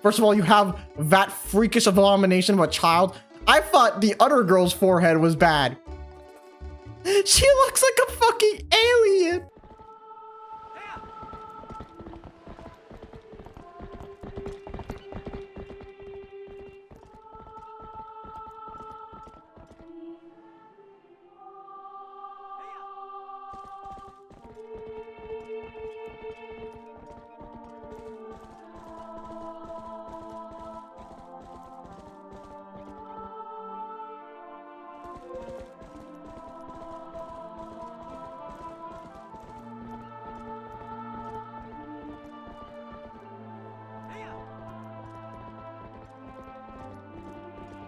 First of all, you have that freakish abomination of a child. I thought the other girl's forehead was bad. She looks like a fucking alien.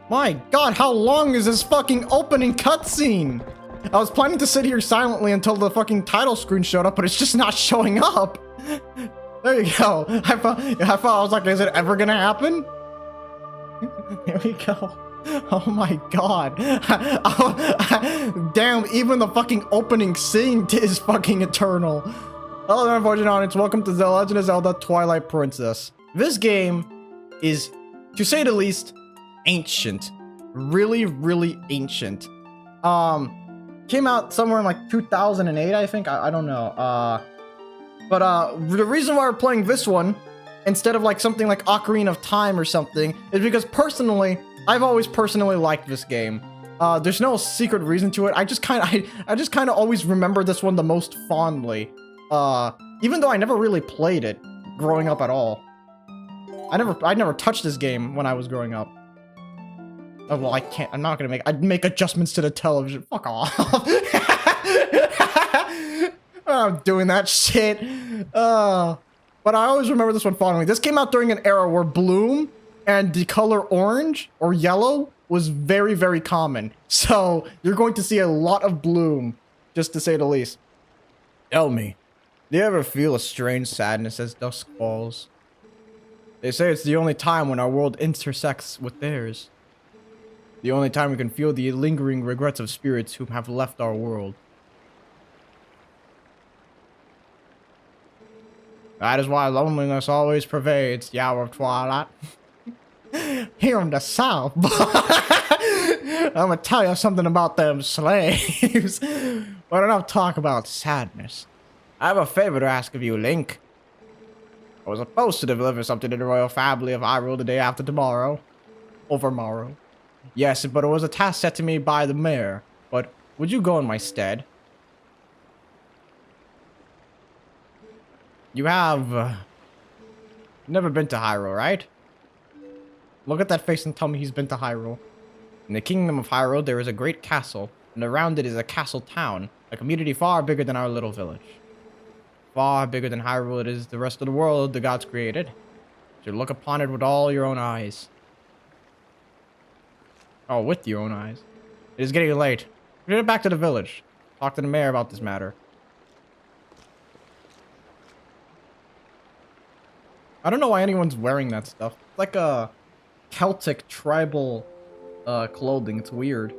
My god, how long is this fucking opening cutscene? I was planning to sit here silently until the fucking title screen showed up, but it's just not showing up. There you go. I thought I was like, is it ever gonna happen? Here we go. Oh my god. Damn, even the fucking opening scene is fucking eternal. Hello there, unfortunate audience. Welcome to The Legend of Zelda Twilight Princess. This game is, to say the least, ancient. Really ancient. Came out somewhere in like 2008, I think. I don't know. But the reason why we're playing this one instead of like something like Ocarina of Time or something is because personally, I've always personally liked this game. There's no secret reason to it. I just kind of always remember this one the most fondly. Even though I never really played it growing up at all. I never touched this game when I was growing up. Oh, well, I'm not gonna I'd make adjustments to the television. Fuck off. I'm doing that shit. But I always remember this one fondly. This came out during an era where bloom and the color orange or yellow was very common. So you're going to see a lot of bloom, just to say the least. Tell me, do you ever feel a strange sadness as dusk falls? They say it's the only time when our world intersects with theirs. The only time we can feel the lingering regrets of spirits who have left our world. That is why loneliness always pervades the hour of twilight. Here in the south, I'm gonna tell you something about them slaves. But enough talk about sadness. I have a favor to ask of you, Link. I was supposed to deliver something to the royal family of Hyrule the day after tomorrow. Overmorrow. Yes, but it was a task set to me by the mayor. But would you go in my stead? You have never been to Hyrule, right? Look at that face and tell me he's been to Hyrule. In the kingdom of Hyrule, there is a great castle, and around it is a castle town, a community far bigger than our little village. Far bigger than Hyrule it is the rest of the world the gods created. You should look upon it with all your own eyes. Oh, with your own eyes. It is getting late. We get back to the village. Talk to the mayor about this matter. I don't know why anyone's wearing that stuff. It's like a Celtic tribal clothing. It's weird.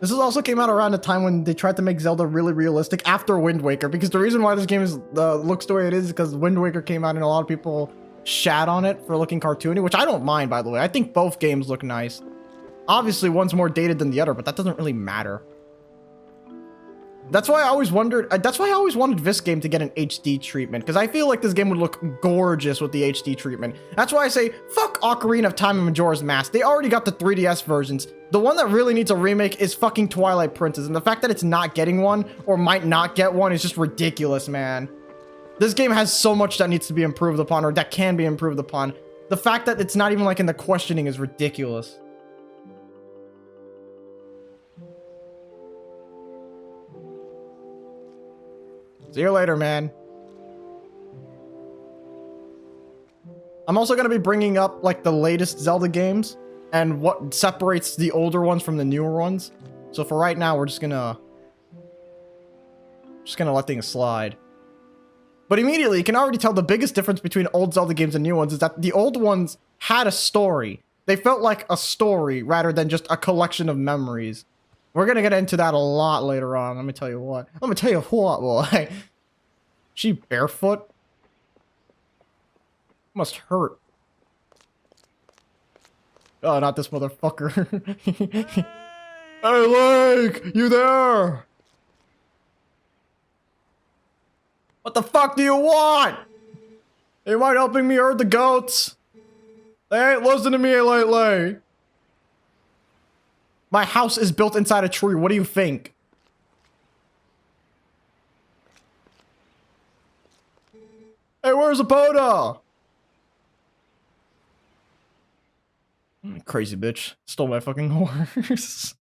This also came out around the time when they tried to make Zelda really realistic after Wind Waker, because the reason why this game is looks the way it is because Wind Waker came out and a lot of people shat on it for looking cartoony, which I don't mind, by the way. I think both games look nice. Obviously, one's more dated than the other, but that doesn't really matter. That's why I always wondered, that's why I always wanted this game to get an HD treatment, because I feel like this game would look gorgeous with the HD treatment. That's why I say, fuck Ocarina of Time and Majora's Mask. They already got the 3DS versions. The one that really needs a remake is fucking Twilight Princess, and the fact that it's not getting one, or might not get one, is just ridiculous, man. This game has so much that needs to be improved upon, or that can be improved upon. The fact that it's not even like in the questioning is ridiculous. See you later, man. I'm also going to be bringing up like the latest Zelda games and what separates the older ones from the newer ones. So for right now, we're just gonna let things slide. But immediately, you can already tell the biggest difference between old Zelda games and new ones is that the old ones had a story. They felt like a story rather than just a collection of memories. We're gonna get into that a lot later on. Let me tell you what. Let me tell you what, boy. She barefoot? Must hurt. Oh, not this motherfucker. Hey, Link! You there? What the fuck do you want? You mind helping me herd the goats? They ain't listening to me lately. My house is built inside a tree. What do you think? Hey, where's Epona? Crazy bitch. Stole my fucking horse.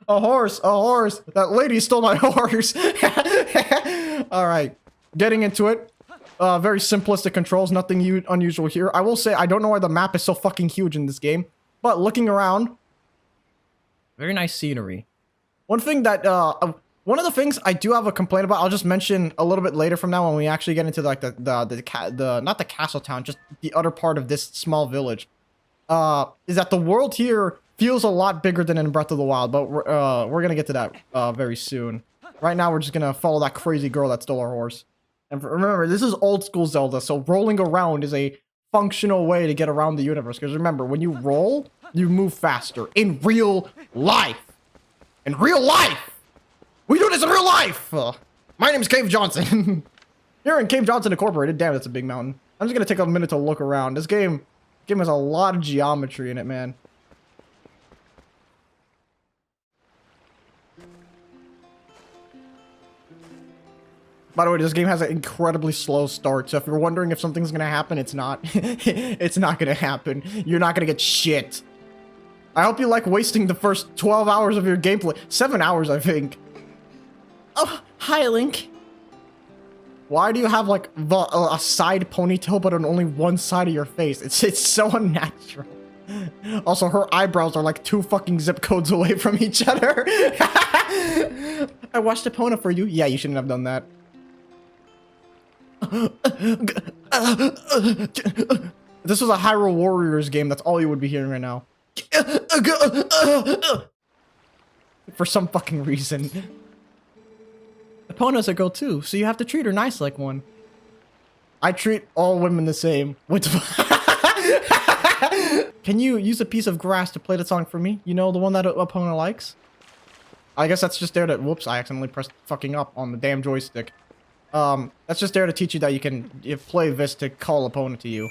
A horse, a horse. That lady stole my horse. Alright. Getting into it. Very simplistic controls. Nothing unusual here. I will say, I don't know why the map is so fucking huge in this game. But looking around, very nice scenery. One thing that, one of the things I do have a complaint about, I'll just mention a little bit later from now when we actually get into like not the castle town, just the other part of this small village. Is that the world here feels a lot bigger than in Breath of the Wild, but we're gonna get to that very soon. Right now, we're just gonna follow that crazy girl that stole our horse. And remember, this is old school Zelda, so rolling around is a functional way to get around the universe. Because remember, when you roll, you move faster in real life. In real life, we do this in real life. My name's Cave Johnson. Here in Cave Johnson Incorporated. Damn, that's a big mountain. I'm just gonna take a minute to look around. This game has a lot of geometry in it, man. By the way, this game has an incredibly slow start, so if you're wondering if something's gonna happen, it's not. It's not gonna happen. You're not gonna get shit. I hope you like wasting the first 12 hours of your gameplay. 7 hours, I think. Oh, hi, Link. Why do you have, like, a side ponytail, but on only one side of your face? It's so unnatural. Also, her eyebrows are like 2 fucking zip codes away from each other. I watched Epona for you. Yeah, you shouldn't have done that. This was a Hyrule Warriors game. That's all you would be hearing right now. For some fucking reason. Epona's a girl too, so you have to treat her nice like one. I treat all women the same. Can you use a piece of grass to play the song for me? You know, the one that Epona likes? I guess that's just there to... Whoops, I accidentally pressed fucking up on the damn joystick. That's just there to teach you that you can play this to call Epona to you.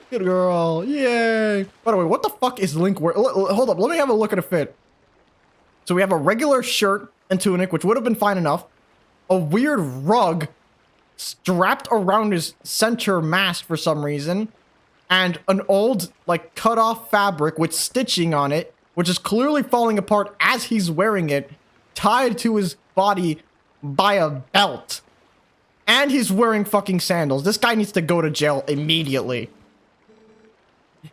Good girl, yay! By the way, what the fuck is Link wearing? Hold up, let me have a look at a fit. So we have a regular shirt and tunic, which would have been fine enough. A weird rug strapped around his center mask for some reason. And an old, like, cut-off fabric with stitching on it, which is clearly falling apart as he's wearing it, tied to his body by a belt. And he's wearing fucking sandals. This guy needs to go to jail immediately.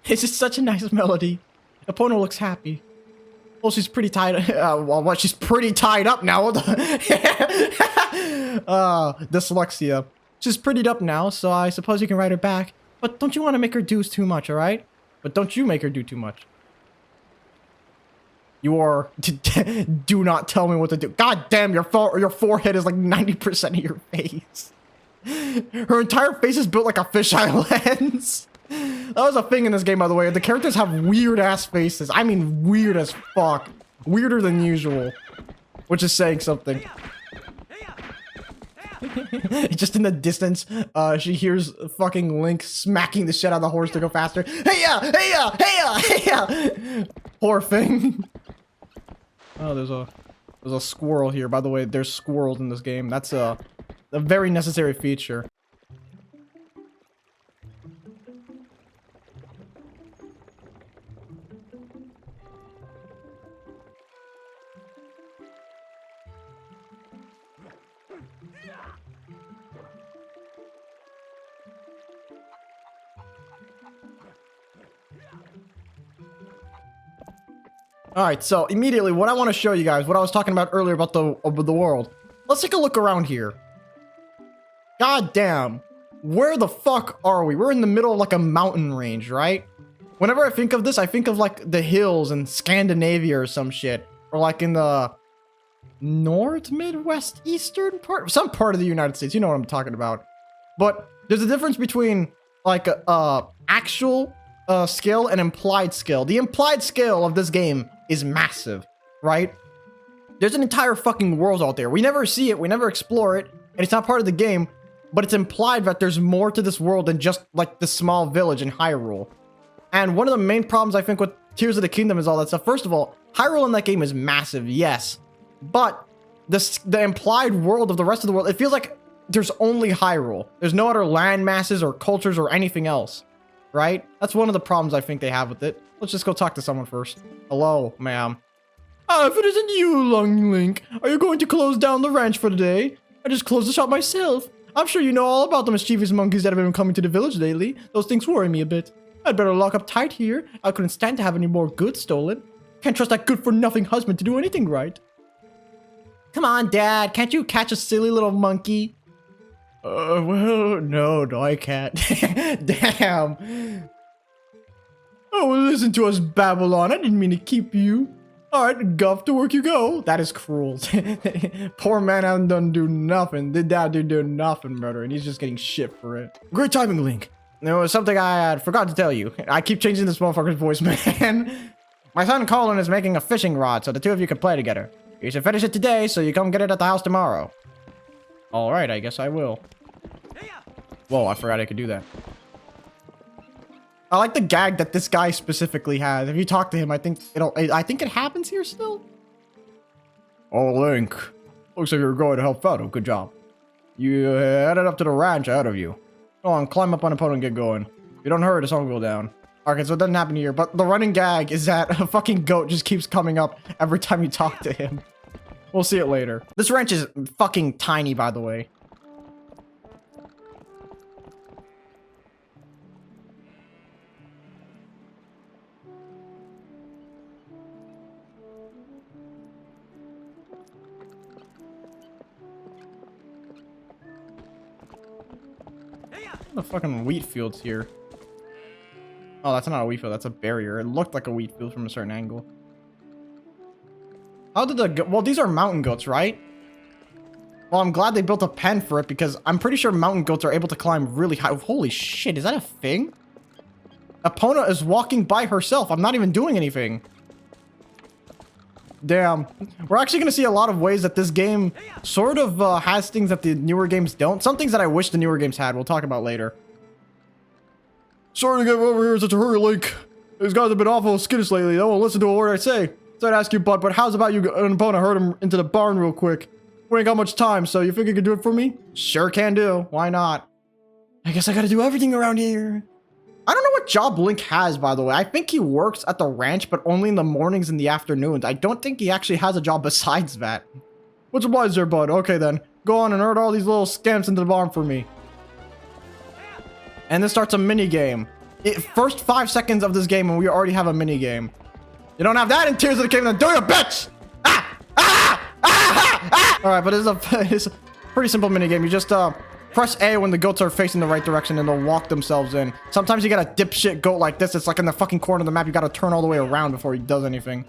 It's just such a nice melody. Epona looks happy. Well, she's pretty tied. Well, she's pretty tied up now. Dyslexia. She's prettied up now, so I suppose you can ride her back. But don't you want to make her do too much, all right? But don't you make her do too much. You are... Do not tell me what to do. God damn, your forehead is like 90% of your face. Her entire face is built like a fisheye lens. That was a thing in this game, by the way. The characters have weird-ass faces. I mean, weird as fuck. Weirder than usual. Which is saying something. Just in the distance, she hears fucking Link smacking the shit out of the horse to go faster. Hey-ya! Hey-ya! Hey-ya! Hey-ya! Poor thing. Oh, there's a squirrel here. By the way, there's squirrels in this game. That's a very necessary feature. Alright, so immediately what I want to show you guys, what I was talking about earlier about the world. Let's take a look around here. God damn. Where the fuck are we? We're in the middle of like a mountain range, right? Whenever I think of this, I think of like the hills in Scandinavia or some shit. Or like in the north, midwest, eastern part, some part of the United States. You know what I'm talking about. But there's a difference between like actual skill and implied skill. The implied skill of this game is massive, right? There's an entire fucking world out there. We never see it, we never explore it, and it's not part of the game, but it's implied that there's more to this world than just like the small village in Hyrule. And one of the main problems I think with Tears of the Kingdom is all that stuff. First of all, Hyrule in that game is massive, yes, but the implied world of the rest of the world, it feels like there's only Hyrule. There's no other land masses or cultures or anything else, right? That's one of the problems I think they have with it. Let's just go talk to someone first. Hello, ma'am. If it isn't you, Long Link, are you going to close down the ranch for the day? I just closed the shop myself. I'm sure you know all about the mischievous monkeys that have been coming to the village lately. Those things worry me a bit. I'd better lock up tight here. I couldn't stand to have any more goods stolen. Can't trust that good-for-nothing husband to do anything right. Come on, Dad. Can't you catch a silly little monkey? Well, no, I can't. Damn. Oh, well, listen to us, Babylon. I didn't mean to keep you. All right, Guff, to work you go. That is cruel. Poor man hasn't done do nothing. The dad didn't do nothing, murder, and he's just getting shit for it. Great timing, Link. There was something I forgot to tell you. I keep changing this motherfucker's voice, man. My son Colin is making a fishing rod, so the two of you can play together. You should finish it today, so you come get it at the house tomorrow. All right, I guess I will. Whoa, I forgot I could do that. I like the gag that this guy specifically has. If you talk to him, I think it happens here still. Oh, Link. Looks like you're going to help out. Good job. You headed up to the ranch ahead of you. Go on, climb up on a pony and get going. If you don't hurry, the sun will go down. Okay, so it doesn't happen here, but the running gag is that a fucking goat just keeps coming up every time you talk to him. We'll see it later. This ranch is fucking tiny, by the way. The fucking wheat fields here. Oh, that's not a wheat field, that's a barrier. It looked like a wheat field from a certain angle. How did well, these are mountain goats, right? Well, I'm glad they built a pen for it because I'm pretty sure mountain goats are able to climb really high. Holy shit, is that a thing? Epona is walking by herself. I'm not even doing anything. Damn. We're actually going to see a lot of ways that this game sort of has things that the newer games don't. Some things that I wish the newer games had. We'll talk about later. Sorry to get over here in such a hurry, Link. These guys have been awful skittish lately. They won't listen to a word I say. So I'd ask you, bud, but how's about you and Epona herd him into the barn real quick? We ain't got much time, so you think you can do it for me? Sure can do. Why not? I guess I gotta do everything around here. I don't know what job Link has, by the way. I think he works at the ranch, but only in the mornings and the afternoons. I don't think he actually has a job besides that. What's obliged there, bud? Okay, then. Go on and herd all these little scamps into the barn for me. And then starts a mini-game. First 5 seconds of this game, and we already have a mini-game. You don't have that in Tears of the Kingdom, do you, bitch? Ah! Ah! Ah! Ah! Ah! Alright, but it's a pretty simple mini-game. You just, press A when the goats are facing the right direction and they'll walk themselves in. Sometimes you get a dipshit goat like this. It's like in the fucking corner of the map. You gotta turn all the way around before he does anything.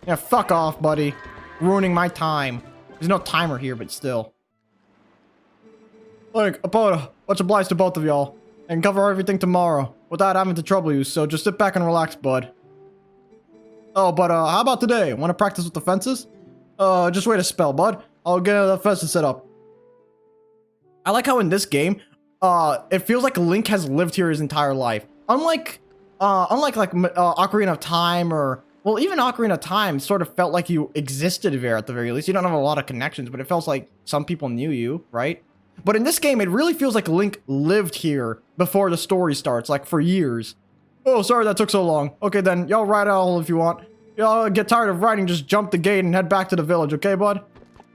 Yeah, fuck off, buddy. Ruining my time. There's no timer here, but still. Like, Epona, much obliged to both of y'all. And cover everything tomorrow without having to trouble you, so just sit back and relax, bud. Oh, but how about today? Want to practice with the fences? Just wait a spell, bud. I'll get the fences set up. I like how in this game, it feels like Link has lived here his entire life. Unlike Ocarina of Time or, well, even Ocarina of Time sort of felt like you existed there at the very least. You don't have a lot of connections, but it feels like some people knew you, right? But in this game, it really feels like Link lived here before the story starts, like for years. Oh, sorry that took so long. Okay, then, y'all ride all if you want. Y'all get tired of riding, just jump the gate and head back to the village, okay, bud?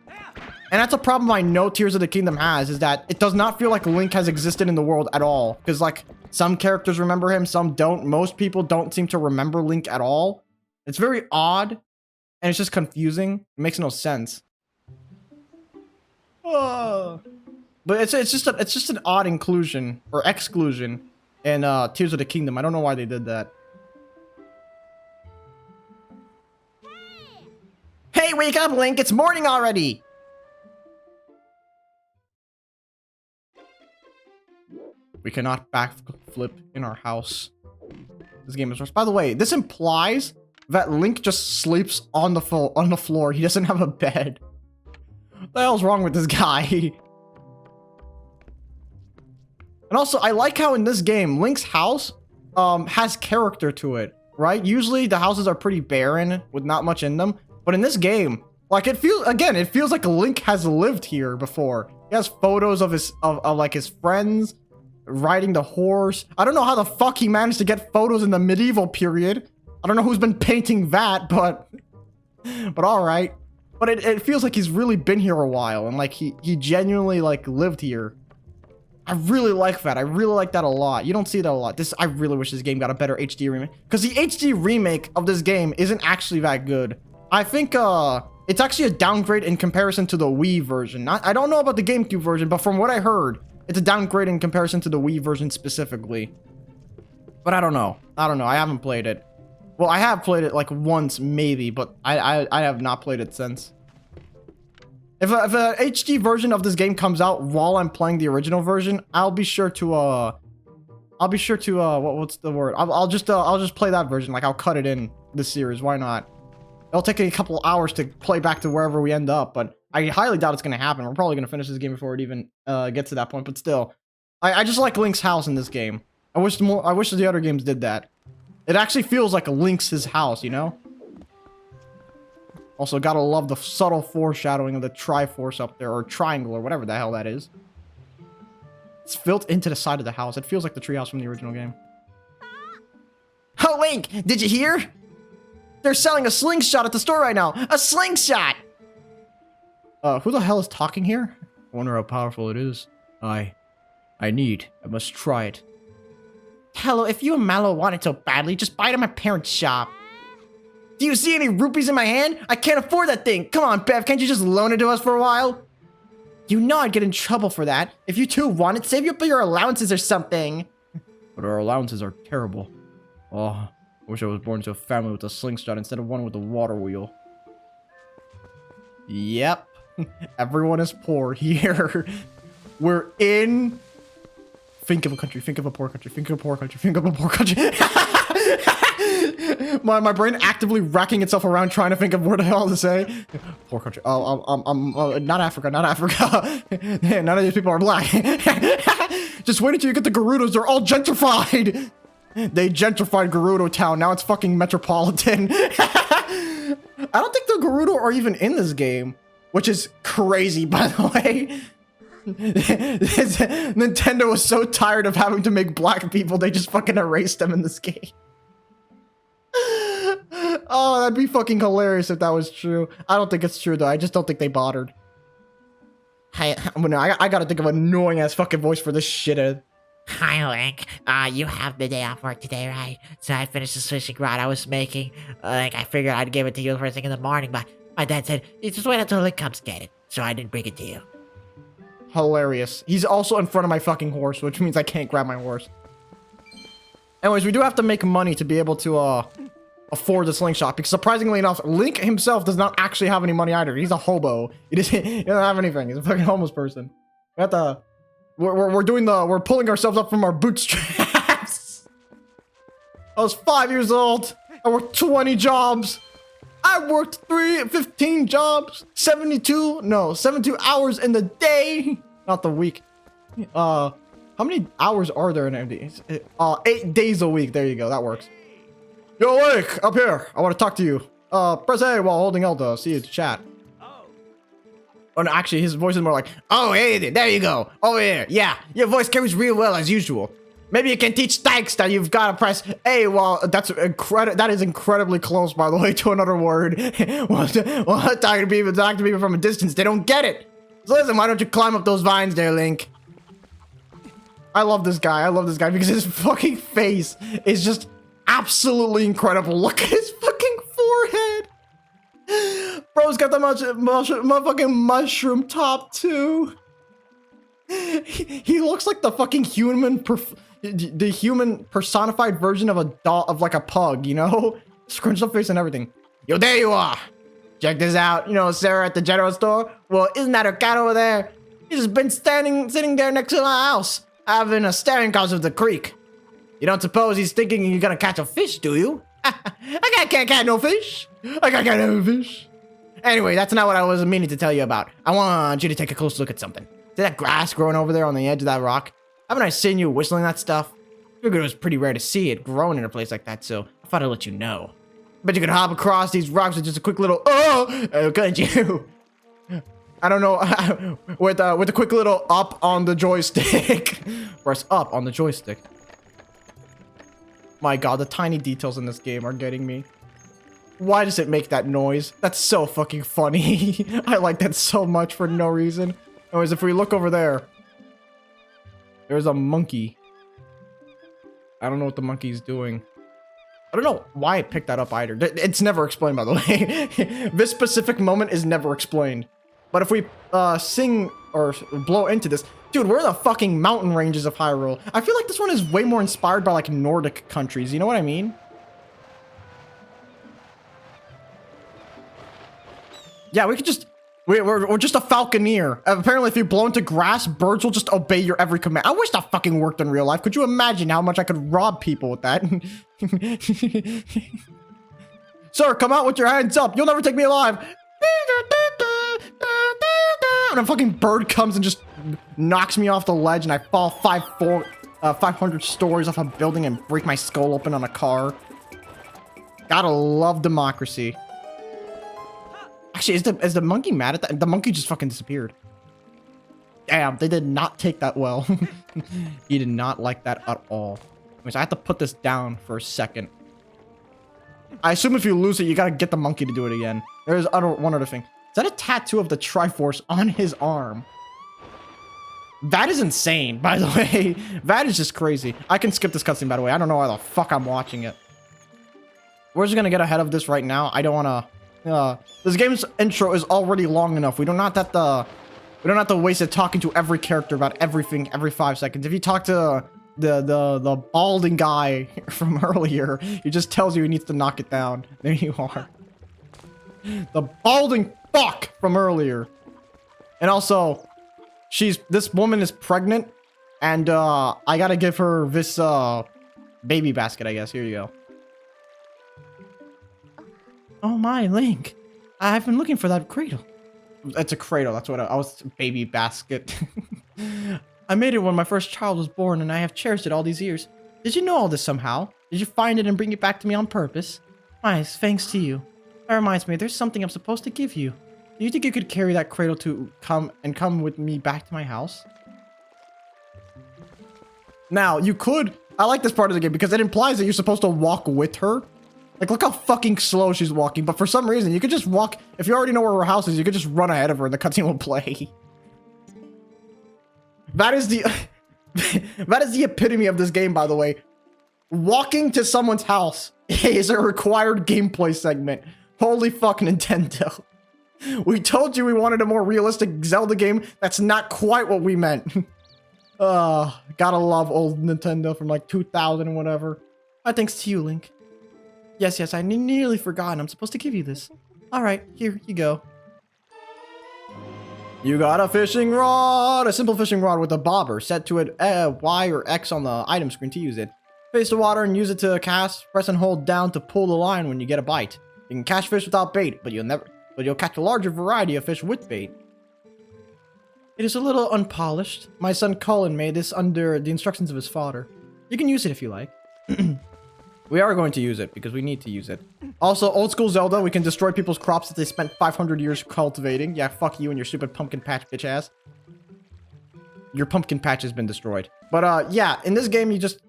And that's a problem I know Tears of the Kingdom has, is that it does not feel like Link has existed in the world at all. Because, like, some characters remember him, some don't. Most people don't seem to remember Link at all. It's very odd, and it's just confusing. It makes no sense. But it's just an odd inclusion, or exclusion, in Tears of the Kingdom. I don't know why they did that. Hey, Hey, wake up, Link! It's morning already! We cannot backflip in our house. This game is worse. By the way, this implies that Link just sleeps on the floor. He doesn't have a bed. What the hell's wrong with this guy? And also, I like how in this game, Link's house has character to it, right? Usually the houses are pretty barren with not much in them. But in this game, like it feels like Link has lived here before. He has photos of his like his friends riding the horse. I don't know how the fuck he managed to get photos in the medieval period. I don't know who's been painting that, but all right. But it feels like he's really been here a while, and like he genuinely like lived here. I really like that. I really like that a lot. You don't see that a lot. I really wish this game got a better HD remake, because the HD remake of this game isn't actually that good. I think it's actually a downgrade in comparison to the Wii version. I don't know about the GameCube version, but from what I heard, it's a downgrade in comparison to the Wii version specifically. But I don't know. I haven't played it. Well, I have played it like once, maybe, but I have not played it since. If a HD version of this game comes out while I'm playing the original version, I'll be sure to what's the word? I'll just play that version. Like I'll cut it in the series. Why not? It'll take a couple hours to play back to wherever we end up, but I highly doubt it's gonna happen. We're probably gonna finish this game before it even gets to that point. But still, I just like Link's house in this game. I wish the other games did that. It actually feels like Link's his house, you know? Also, gotta love the subtle foreshadowing of the Triforce up there, or triangle, or whatever the hell that is. It's built into the side of the house. It feels like the treehouse from the original game. Oh, Link! Did you hear? They're selling a slingshot at the store right now! A slingshot! Who the hell is talking here? I wonder how powerful it is. I must try it. Hello, if you and Mallow want it so badly, just buy it at my parents' shop. Do you see any rupees in my hand? I can't afford that thing. Come on, Bev, can't you just loan it to us for a while? You know I'd get in trouble for that. If you two want it, save up your allowances or something. But our allowances are terrible. Oh, I wish I was born to a family with a slingshot instead of one with a water wheel. Yep. Everyone is poor here. We're in... Think of a country, think of a poor country, think of a poor country, think of a poor country. my brain actively racking itself around trying to think of what the hell to say. Poor country. Not Africa, not Africa. None of these people are black. Just wait until you get the Gerudos, they're all gentrified. They gentrified Gerudo Town, now it's fucking metropolitan. I don't think the Gerudo are even in this game, which is crazy, by the way. Nintendo was so tired of having to make black people, they just fucking erased them in this game. Oh, that'd be fucking hilarious if that was true. I don't think it's true, though. I just don't think they bothered. I gotta think of an annoying ass fucking voice for this shithead. Hi, Link. You have the day off work today, right? So I finished the fishing rod I was making. Like, I figured I'd give it to you first thing in the morning, but my dad said, you just wait until Link comes get it. So I didn't bring it to you. Hilarious. He's also in front of my fucking horse, which means I can't grab my horse. Anyways, we do have to make money to be able to afford the slingshot, because surprisingly enough, Link himself does not actually have any money either. He's a hobo. He doesn't have anything. He's a fucking homeless person. We have to... We're pulling ourselves up from our bootstraps. I was 5 years old. I worked 20 jobs. I worked 15 jobs, 72 hours in the day, not the week. How many hours are there in a day? 8 days a week. There you go. That works. Yo, Link, up here. I want to talk to you. Press A while holding L to see his chat. Oh, no, actually, his voice is more like, oh, hey, there you go. Oh, yeah. Your voice carries real well as usual. Maybe you can teach Thanks that you've got to press A. Well, that is incredibly close, by the way, to another word. Well, talking to people from a distance, they don't get it. So listen, why don't you climb up those vines there, Link? I love this guy. Because his fucking face is just absolutely incredible. Look at his fucking forehead. Bro's got the motherfucking mushroom top, too. He looks like the fucking the human personified version of a doll, of like a pug, you know? Scrunched up face and everything. Yo, there you are. Check this out. You know Sarah at the general store? Well, isn't that her cat over there? He's just been sitting there next to my house, having a staring contest with the creek. You don't suppose he's thinking you're gonna catch a fish, do you? I can't catch no fish. I can't catch no fish. Anyway, that's not what I was meaning to tell you about. I want you to take a close look at something. See that grass growing over there on the edge of that rock? Haven't I seen you whistling that stuff? I figured it was pretty rare to see it growing in a place like that, so I thought I'd let you know. Bet you could hop across these rocks with just a quick little couldn't you? I don't know, with a quick little up on the joystick. Press up on the joystick. My god, the tiny details in this game are getting me. Why does it make that noise? That's so fucking funny. I like that so much for no reason. Anyways, if we look over there, there's a monkey. I don't know what the monkey's doing. I don't know why I picked that up either. It's never explained, by the way. This specific moment is never explained. But if we sing or blow into this, dude, we're in the fucking mountain ranges of Hyrule. I feel like this one is way more inspired by like Nordic countries. You know what I mean? Yeah, we could just... We're just a falconeer. Apparently, if you blow into grass, birds will just obey your every command. I wish that fucking worked in real life. Could you imagine how much I could rob people with that? Sir, come out with your hands up. You'll never take me alive. And a fucking bird comes and just knocks me off the ledge, and I fall 500 stories off a building and break my skull open on a car. Gotta love democracy. Actually, is the monkey mad at that? The monkey just fucking disappeared. Damn, they did not take that well. He did not like that at all. Anyways, I have to put this down for a second. I assume if you lose it, you gotta get the monkey to do it again. There's one other thing. Is that a tattoo of the Triforce on his arm? That is insane, by the way. That is just crazy. I can skip this cutscene, by the way. I don't know why the fuck I'm watching it. We're just gonna get ahead of this right now. I don't wanna... this game's intro is already long enough. We don't have to waste it talking to every character about everything every 5 seconds. If you talk to the balding guy from earlier, he just tells you he needs to knock it down. There you are. The balding fuck from earlier. And also, this woman is pregnant, and I gotta give her this baby basket, I guess. Here you go. Oh my, Link. I've been looking for that cradle. It's a cradle, that's what I was... Baby basket. I made it when my first child was born, and I have cherished it all these years. Did you know all this somehow? Did you find it and bring it back to me on purpose? Nice, thanks to you. That reminds me, there's something I'm supposed to give you. Do you think you could carry that cradle to come with me back to my house? Now, you could... I like this part of the game because it implies that you're supposed to walk with her. Like, look how fucking slow she's walking. But for some reason, you could just walk... If you already know where her house is, you could just run ahead of her and the cutscene will play. That is the... that is the epitome of this game, by the way. Walking to someone's house is a required gameplay segment. Holy fuck, Nintendo. We told you we wanted a more realistic Zelda game. That's not quite what we meant. Gotta love old Nintendo from like 2000 and whatever. Thanks to you, Link. Yes, I nearly forgot. I'm supposed to give you this. Alright, here you go. You got a fishing rod! A simple fishing rod with a bobber set to it Y or X on the item screen to use it. Face the water and use it to cast. Press and hold down to pull the line when you get a bite. You can catch fish without bait, but you'll catch a larger variety of fish with bait. It is a little unpolished. My son Colin made this under the instructions of his father. You can use it if you like. We are going to use it because we need to use it. Also, old school Zelda, we can destroy people's crops that they spent 500 years cultivating. Yeah, fuck you and your stupid pumpkin patch bitch ass. Your pumpkin patch has been destroyed. But yeah, in this game you just...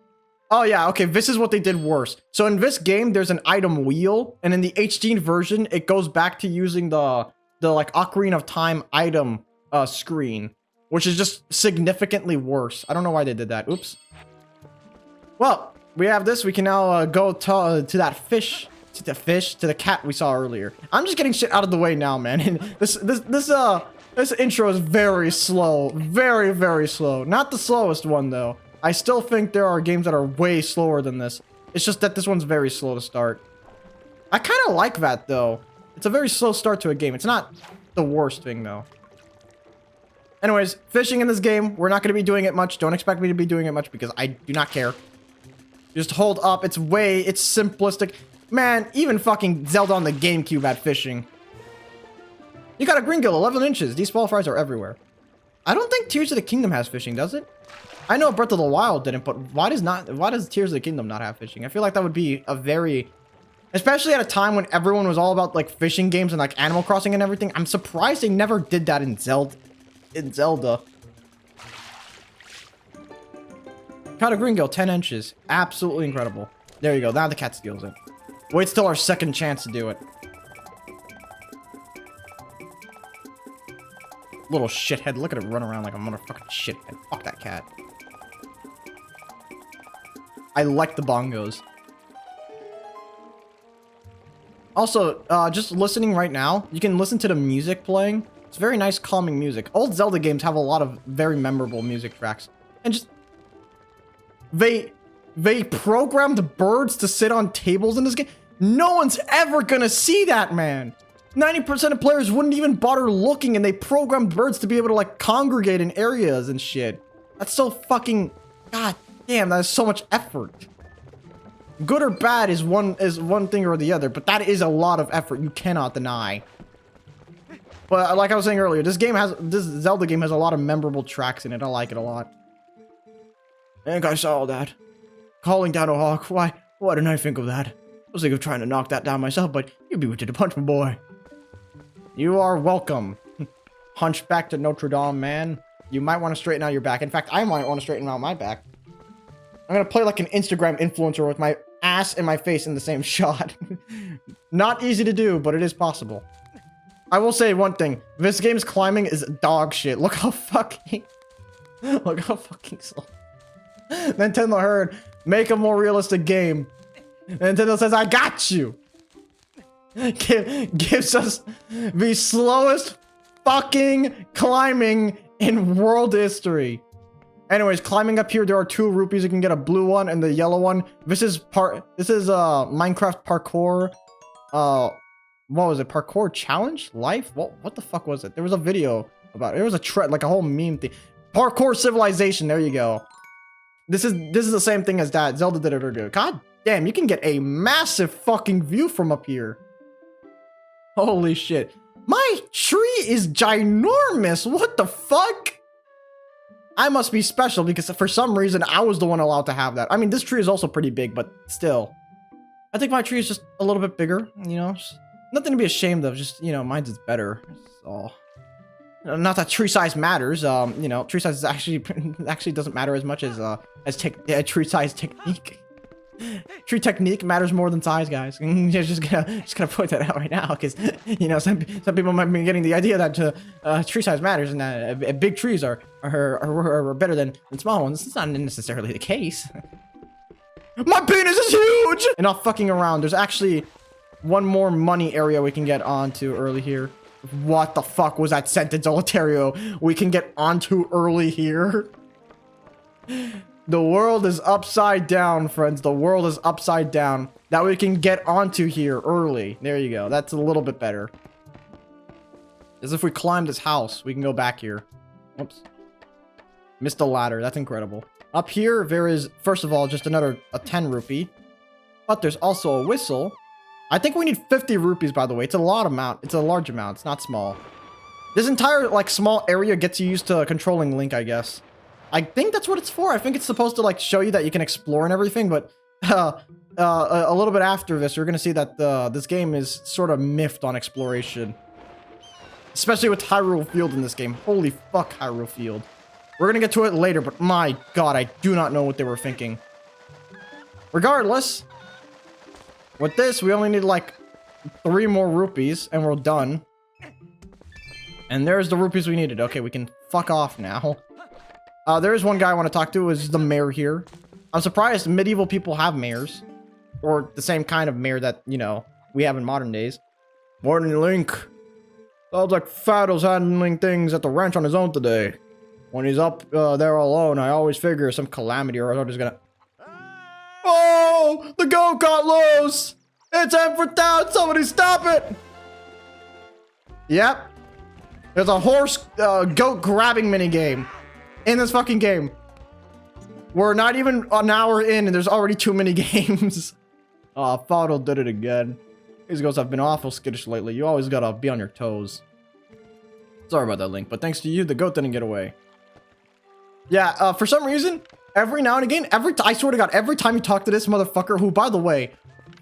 Oh yeah, okay, this is what they did worse. So in this game, there's an item wheel, and in the HD version, it goes back to using the like Ocarina of Time item screen, which is just significantly worse. I don't know why they did that. Oops. Well, we have this. We can now go to that fish, to the cat we saw earlier. I'm just getting shit out of the way now, man. And this intro is very slow, very, very slow. Not the slowest one though. I still think there are games that are way slower than this. It's just that this one's very slow to start. I kind of like that though. It's a very slow start to a game. It's not the worst thing, though. Anyways, fishing in this game, we're not going to be doing it much. Don't expect me to be doing it much because I do not care. Just hold up. It's simplistic. Man, even fucking Zelda on the Gamecube had fishing. You got a green gill, 11 inches. These qualifiers are everywhere. I don't think Tears of the Kingdom has fishing, does it? I know Breath of the Wild didn't, but why does Tears of the Kingdom not have fishing? I feel like that would be a very... Especially at a time when everyone was all about, like, fishing games and, like, Animal Crossing and everything. I'm surprised they never did that in Zelda. Caught a green gill, 10 inches. Absolutely incredible. There you go. Now the cat steals it. Wait till our second chance to do it. Little shithead. Look at it run around like a motherfucking shithead. Fuck that cat. I like the bongos. Also, just listening right now, you can listen to the music playing. It's very nice, calming music. Old Zelda games have a lot of very memorable music tracks. And just... They programmed birds to sit on tables in this game. No one's ever gonna see that, man. 90% of players wouldn't even bother looking, and they programmed birds to be able to, like, congregate in areas and shit. That's so fucking... God damn, that is so much effort. Good or bad is one thing or the other, but that is a lot of effort. You cannot deny. But like I was saying earlier, this Zelda game has a lot of memorable tracks in it. I like it a lot. I think I saw that. Calling down a hawk. Why didn't I think of that? I was thinking of trying to knock that down myself, but you beat me to the punch, my boy. You are welcome. Hunchback to Notre Dame, man. You might want to straighten out your back. In fact, I might want to straighten out my back. I'm gonna play like an Instagram influencer with my ass and my face in the same shot. Not easy to do, but it is possible. I will say one thing. This game's climbing is dog shit. Look how fucking slow. Nintendo heard, make a more realistic game. Nintendo says, I got you. Gives us the slowest fucking climbing in world history. Anyways, climbing up here, there are 2 rupees. You can get a blue one and the yellow one. This is Minecraft parkour. What was it? Parkour challenge? Life? What the fuck was it? There was a video about it. There was a like a whole meme thing. Parkour civilization. There you go. This is the same thing as that. Zelda did it earlier. God damn, you can get a massive fucking view from up here. Holy shit. My tree is ginormous. What the fuck? I must be special because for some reason I was the one allowed to have that. I mean, this tree is also pretty big, but still. I think my tree is just a little bit bigger, you know? Just nothing to be ashamed of, just, you know, mine's is better. So, not that tree size matters, you know, tree size is actually doesn't matter as much as tree size technique. Tree technique matters more than size, guys. just gonna point that out right now, because you know some people might be getting the idea that tree size matters and that big trees are better than small ones. It's not necessarily the case. My penis is huge. And not fucking around. There's actually one more money area we can get onto early here. What the fuck was that sentence, Olaterrio? We can get onto early here. The world is upside down, friends. The world is upside down. That we can get onto here early. There you go. That's a little bit better. As if we climb this house, we can go back here. Oops. Missed the ladder. That's incredible. Up here, there is, first of all, just a 10 rupee. But there's also a whistle. I think we need 50 rupees, by the way. It's a large amount. It's not small. This entire, like, small area gets you used to controlling Link, I guess. I think that's what it's for. I think it's supposed to, like, show you that you can explore and everything, but a little bit after this, you're gonna see that this game is sort of miffed on exploration. Especially with Hyrule Field in this game. Holy fuck, Hyrule Field. We're gonna get to it later, but my god, I do not know what they were thinking. Regardless, with this, we only need, like, 3 more rupees, and we're done. And there's the rupees we needed. Okay, we can fuck off now. There is one guy I want to talk to, is the mayor here. I'm surprised medieval people have mayors. Or the same kind of mayor that, you know, we have in modern days. Morning, Link. Sounds like Faddle's handling things at the ranch on his own today. When he's up there alone, I always figure some calamity or other is gonna... Oh! The goat got loose! It's M for town! Somebody stop it! Yep. There's a horse goat grabbing minigame in this fucking game. We're not even an hour in and there's already too many games. Oh, Fodl did it again. These girls have been awful skittish lately. You always gotta be on your toes. Sorry about that, Link, but thanks to you, the goat didn't get away. Yeah, for some reason, every now and again, I swear to God, every time you talk to this motherfucker, who, by the way,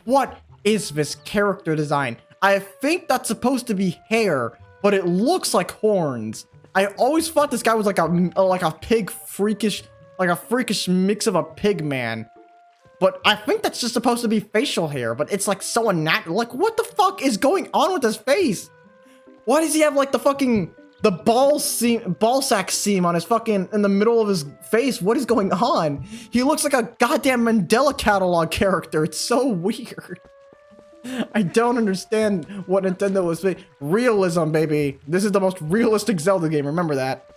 what is this character design? I think that's supposed to be hair, but it looks like horns. I always thought this guy was like a pig freakish, like a freakish mix of a pig man. But I think that's just supposed to be facial hair, but it's like so unnatural. Like, what the fuck is going on with his face? Why does he have like the ball sack seam on his fucking, in the middle of his face? What is going on? He looks like a goddamn Mandela catalog character. It's so weird. I don't understand what Nintendo was saying. Realism, baby. This is the most realistic Zelda game. Remember that.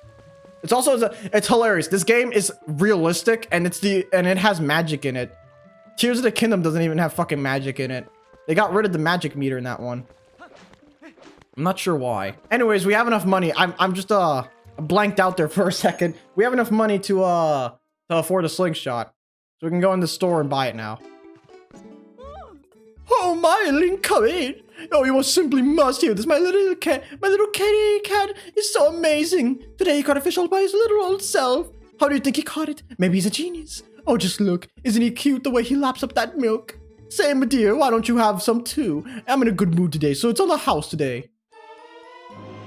It's also, it's hilarious. This game is realistic and it has magic in it. Tears of the Kingdom doesn't even have fucking magic in it. They got rid of the magic meter in that one. I'm not sure why. Anyways, we have enough money. I'm just blanked out there for a second. We have enough money to afford a slingshot. So we can go in the store and buy it now. Oh my, Link, come in. Oh, you most simply must hear this. My little kitty cat is so amazing. Today he caught a fish all by his little old self. How do you think he caught it? Maybe he's a genius. Oh, just look. Isn't he cute the way he laps up that milk? Say, my dear, why don't you have some too? I'm in a good mood today, so it's on the house today.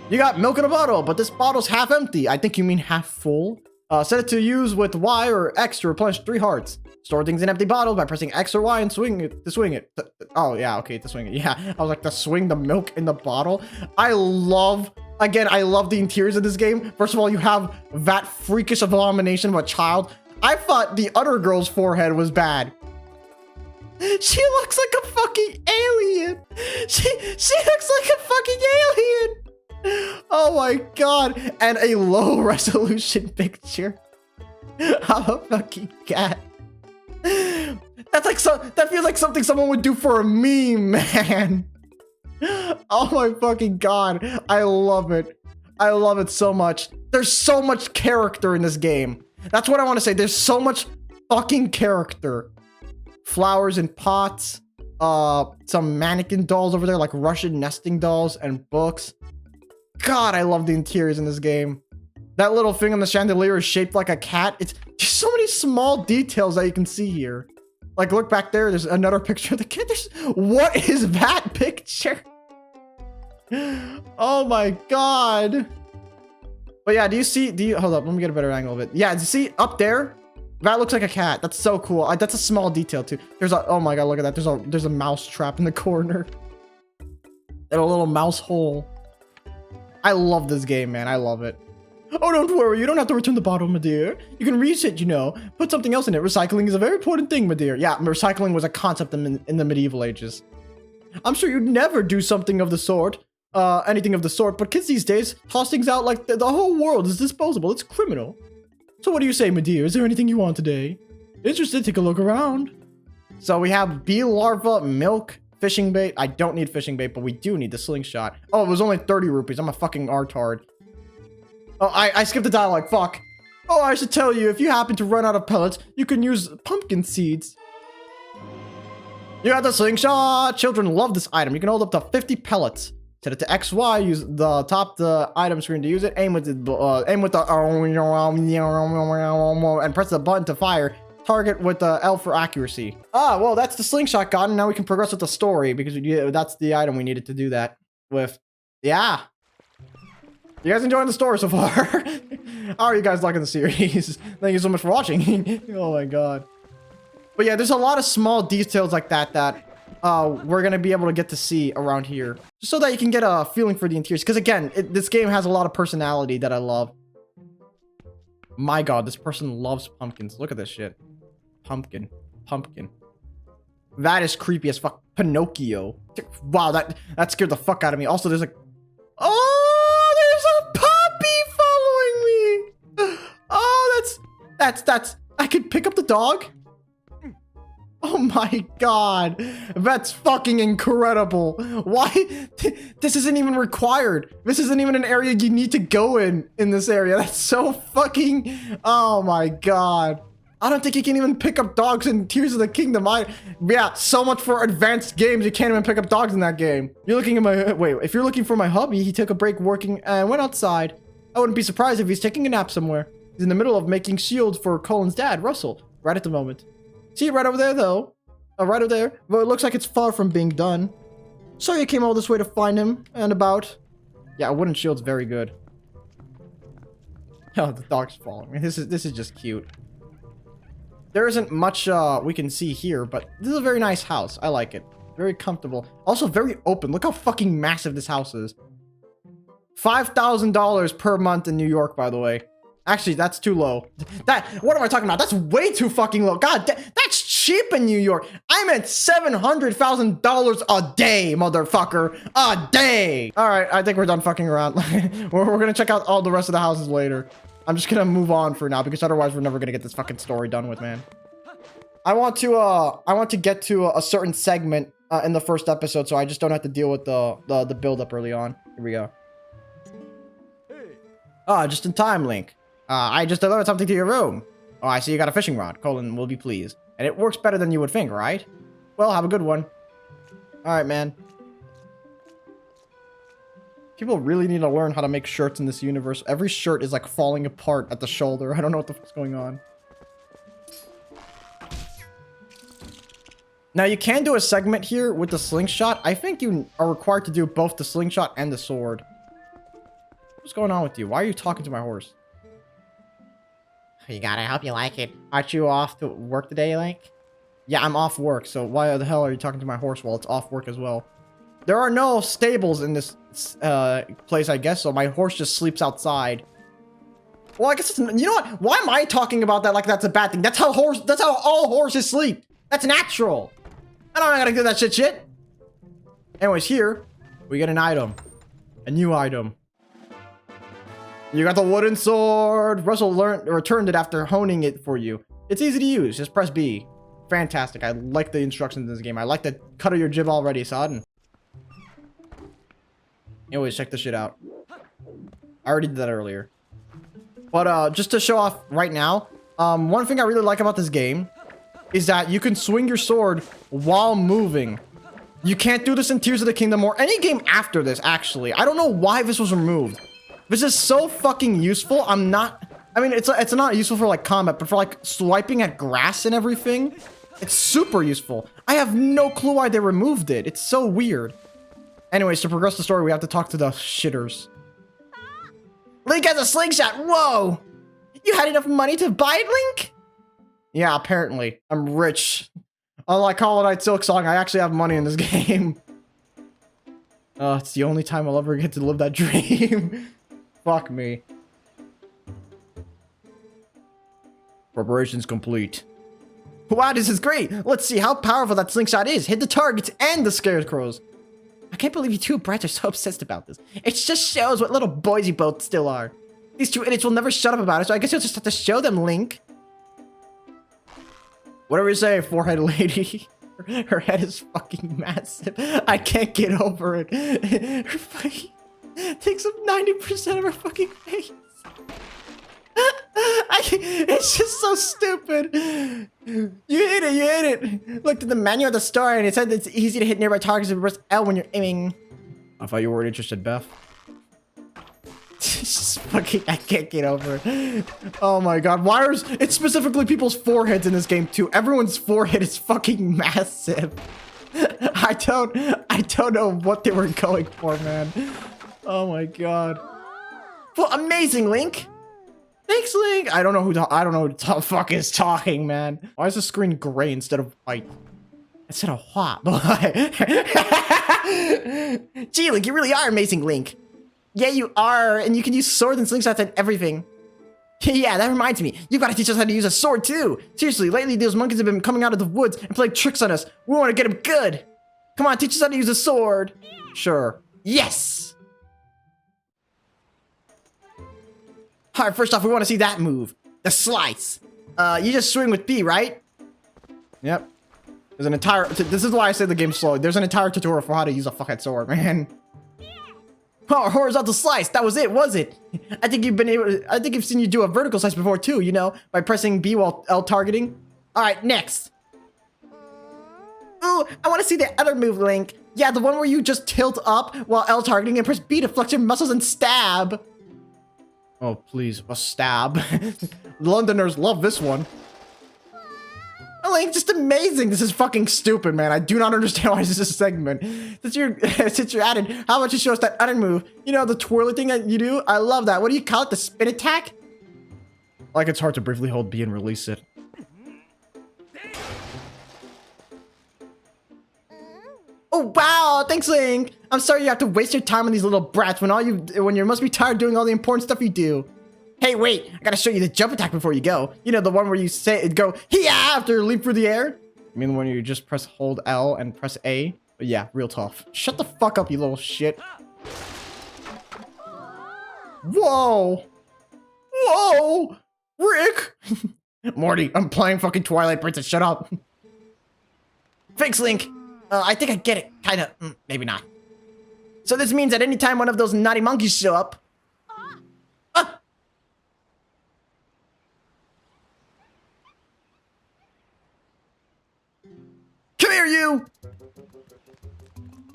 You got milk in a bottle, but this bottle's half empty. I think you mean half full. Set it to use with Y or X to replenish 3 hearts. Store things in empty bottles by pressing X or Y and swing it to swing it. Oh, yeah, okay, to swing it. Yeah, I was like, to swing the milk in the bottle. I love the interiors of this game. First of all, you have that freakish abomination of a child. I thought the other girl's forehead was bad. She looks like a fucking alien. She looks like a fucking alien. Oh my god. And a low resolution picture of a fucking cat. That's like that feels like something someone would do for a meme, man. Oh my fucking god. I love it. I love it so much. There's so much character in this game. That's what I want to say. There's so much fucking character. Flowers in pots. Some mannequin dolls over there, like Russian nesting dolls, and books. God, I love the interiors in this game. That little thing on the chandelier is shaped like a cat. It's just so many small details that you can see here. Like, look back there. There's another picture of the kid. What is that picture? Oh my god. But yeah, hold up, let me get a better angle of it. Yeah, do you see up there? That looks like a cat. That's so cool. That's a small detail too. Oh my god, look at that. There's a mouse trap in the corner. And a little mouse hole. I love this game, man. I love it. Oh, don't worry. You don't have to return the bottle, my dear. You can reuse it, you know. Put something else in it. Recycling is a very important thing, my dear. Yeah, recycling was a concept in the medieval ages. I'm sure you'd never do something of the sort. Anything of the sort, but kids these days toss things out like the whole world is disposable. It's criminal. So what do you say, my dear? Is there anything you want today? Interested? Take a look around. So we have bee larva, milk, fishing bait. I don't need fishing bait, but we do need the slingshot. Oh, it was only 30 rupees. I'm a fucking artard. Oh, I skipped the dialogue. Fuck. Oh, I should tell you, if you happen to run out of pellets, you can use pumpkin seeds. You got the slingshot. Children love this item. You can hold up to 50 pellets. Set it to XY, use the item screen to use it, aim with the and press the button to fire. Target with the L for accuracy. Ah, well, that's the slingshot gun. Now we can progress with the story because that's the item we needed to do that with. Yeah. You guys enjoying the story so far? How are you guys liking the series? Thank you so much for watching. Oh my god. But yeah, there's a lot of small details like that we're gonna be able to get to see around here, just so that you can get a feeling for the interiors. Because again, this game has a lot of personality that I love. My god, this person loves pumpkins. Look at this shit. Pumpkin. That is creepy as fuck. Pinocchio. Wow, that scared the fuck out of me. Also, there's a puppy following me. Oh, that's I could pick up the dog. Oh my god. That's fucking incredible. Why? This isn't even required. This isn't even an area you need to go in this area. That's so fucking... Oh my god. I don't think you can even pick up dogs in Tears of the Kingdom. Yeah, so much for advanced games. You can't even pick up dogs in that game. You're looking at my... Wait, if you're looking for my hubby, he took a break working and went outside. I wouldn't be surprised if he's taking a nap somewhere. He's in the middle of making shields for Colin's dad, Russell, right at the moment. See it right over there, though. Right over there. But it looks like it's far from being done. So you came all this way to find him and about. Yeah, a wooden shield's very good. Oh, the dog's falling. This is just cute. There isn't much we can see here, but this is a very nice house. I like it. Very comfortable. Also very open. Look how fucking massive this house is. $5,000 per month in New York, by the way. Actually, that's too low. What am I talking about? That's way too fucking low. God, that's cheap in New York. I meant $700,000 a day, motherfucker. A day. All right, I think we're done fucking around. we're gonna check out all the rest of the houses later. I'm just gonna move on for now because otherwise we're never gonna get this fucking story done with, man. I want to get to a certain segment in the first episode, so I just don't have to deal with the build up early on. Here we go. Ah, just in time, Link. I just delivered something to your room. Oh, I see you got a fishing rod. Colin will be pleased. And it works better than you would think, right? Well, have a good one. Alright, man. People really need to learn how to make shirts in this universe. Every shirt is like falling apart at the shoulder. I don't know what the fuck's going on. Now, you can do a segment here with the slingshot. I think you are required to do both the slingshot and the sword. What's going on with you? Why are you talking to my horse? You got it. I hope you like it. Aren't you off to work today, Link? Yeah, I'm off work, so why the hell are you talking to my horse while it's off work as well? There are no stables in this place, I guess, so my horse just sleeps outside. Well, I guess it's, you know what? Why am I talking about that like that's a bad thing? That's how all horses sleep. That's natural. I don't gotta do that shit. Anyways, here we get an item. A new item. You got the wooden sword. Russell returned it after honing it for you. It's easy to use. Just press B. Fantastic. I like the instructions in this game. I like the cut of your jib already, son. Anyways, check this shit out. I already did that earlier. But just to show off right now, one thing I really like about this game is that you can swing your sword while moving. You can't do this in Tears of the Kingdom or any game after this, actually. I don't know why this was removed. This is so fucking useful. I mean, it's not useful for like combat, but for like swiping at grass and everything, it's super useful. I have no clue why they removed it. It's so weird. Anyways, to progress the story, we have to talk to the shitters. Link has a slingshot. Whoa! You had enough money to buy it, Link? Yeah, apparently. I'm rich. Unlike Hollow Knight Silksong, I actually have money in this game. It's the only time I'll ever get to live that dream. Fuck me. Preparations complete. Wow, this is great. Let's see how powerful that slingshot is. Hit the targets and the scarecrows. I can't believe you two brats are so obsessed about this. It just shows what little boys you both still are. These two idiots will never shut up about it, so I guess you'll just have to show them, Link. Whatever you say, forehead lady. Her head is fucking massive. I can't get over it. Her face takes up 90% of her fucking face. It's just so stupid. You hit it. Looked at the menu at the store and it said it's easy to hit nearby targets and press L when you're aiming. I thought you weren't interested, Beth. It's just fucking, I can't get over it. Oh my god, it's specifically people's foreheads in this game too. Everyone's forehead is fucking massive. I don't know what they were going for, man. Oh my god. Well, amazing, Link. Thanks, Link. I don't know who the fuck is talking, man. Why is the screen gray instead of white? Instead of what? Gee, Link, you really are amazing, Link. Yeah, you are, and you can use swords and slingshots and everything. Yeah, that reminds me. You gotta teach us how to use a sword, too. Seriously, lately those monkeys have been coming out of the woods and playing tricks on us. We want to get them good. Come on, teach us how to use a sword. Sure. Yes! Alright, first off, we want to see that move. The slice. You just swing with B, right? Yep. There's an entire... This is why I say the game's slow. There's an entire tutorial for how to use a fucking sword, man. Oh, horizontal slice. That was it, was it? I think you've seen you do a vertical slice before too, you know, by pressing B while L targeting. All right, next. Ooh, I want to see the other move, Link. Yeah, the one where you just tilt up while L targeting and press B to flex your muscles and stab. Oh, please, a stab. Londoners love this one. Link, just amazing. This is fucking stupid, man. I do not understand why this is a segment. Since you're at it, how about you show us that other move? You know, the twirly thing that you do? I love that. What do you call it? The spin attack? Like it's hard to briefly hold B and release it. Oh, wow. Thanks, Link. I'm sorry you have to waste your time on these little brats when you must be tired doing all the important stuff you do. Hey, wait, I gotta show you the jump attack before you go. You know, the one where you go, yeah, after you leap through the air? You mean when you just press hold L and press A? But yeah, real tough. Shut the fuck up, you little shit. Whoa. Whoa. Rick. Morty, I'm playing fucking Twilight Princess, shut up. Thanks, Link. I think I get it, kinda, maybe not. So this means at any time one of those naughty monkeys show up, come here, you!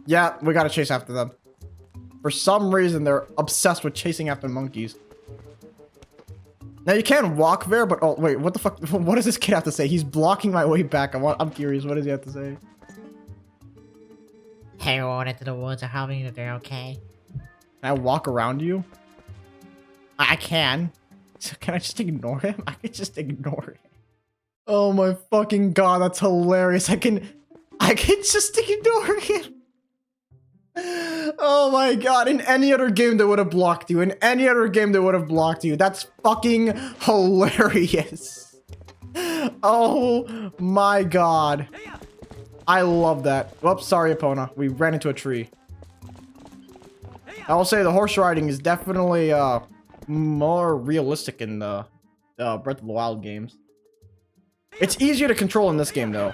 Yeah, we gotta chase after them. For some reason, they're obsessed with chasing after monkeys. Now, you can walk there, but... Oh, wait, what the fuck? What does this kid have to say? He's blocking my way back. I'm curious. What does he have to say? Hey, we went into the woods. I hope you they're okay. Can I walk around you? I can. So can I just ignore him? I can just ignore him. Oh my fucking god, that's hilarious. I can just ignore him. Oh my god, in any other game they would have blocked you. In any other game they would have blocked you. That's fucking hilarious. Oh my god. I love that. Whoops, sorry, Epona. We ran into a tree. I will say the horse riding is definitely more realistic in the Breath of the Wild games. It's easier to control in this game, though.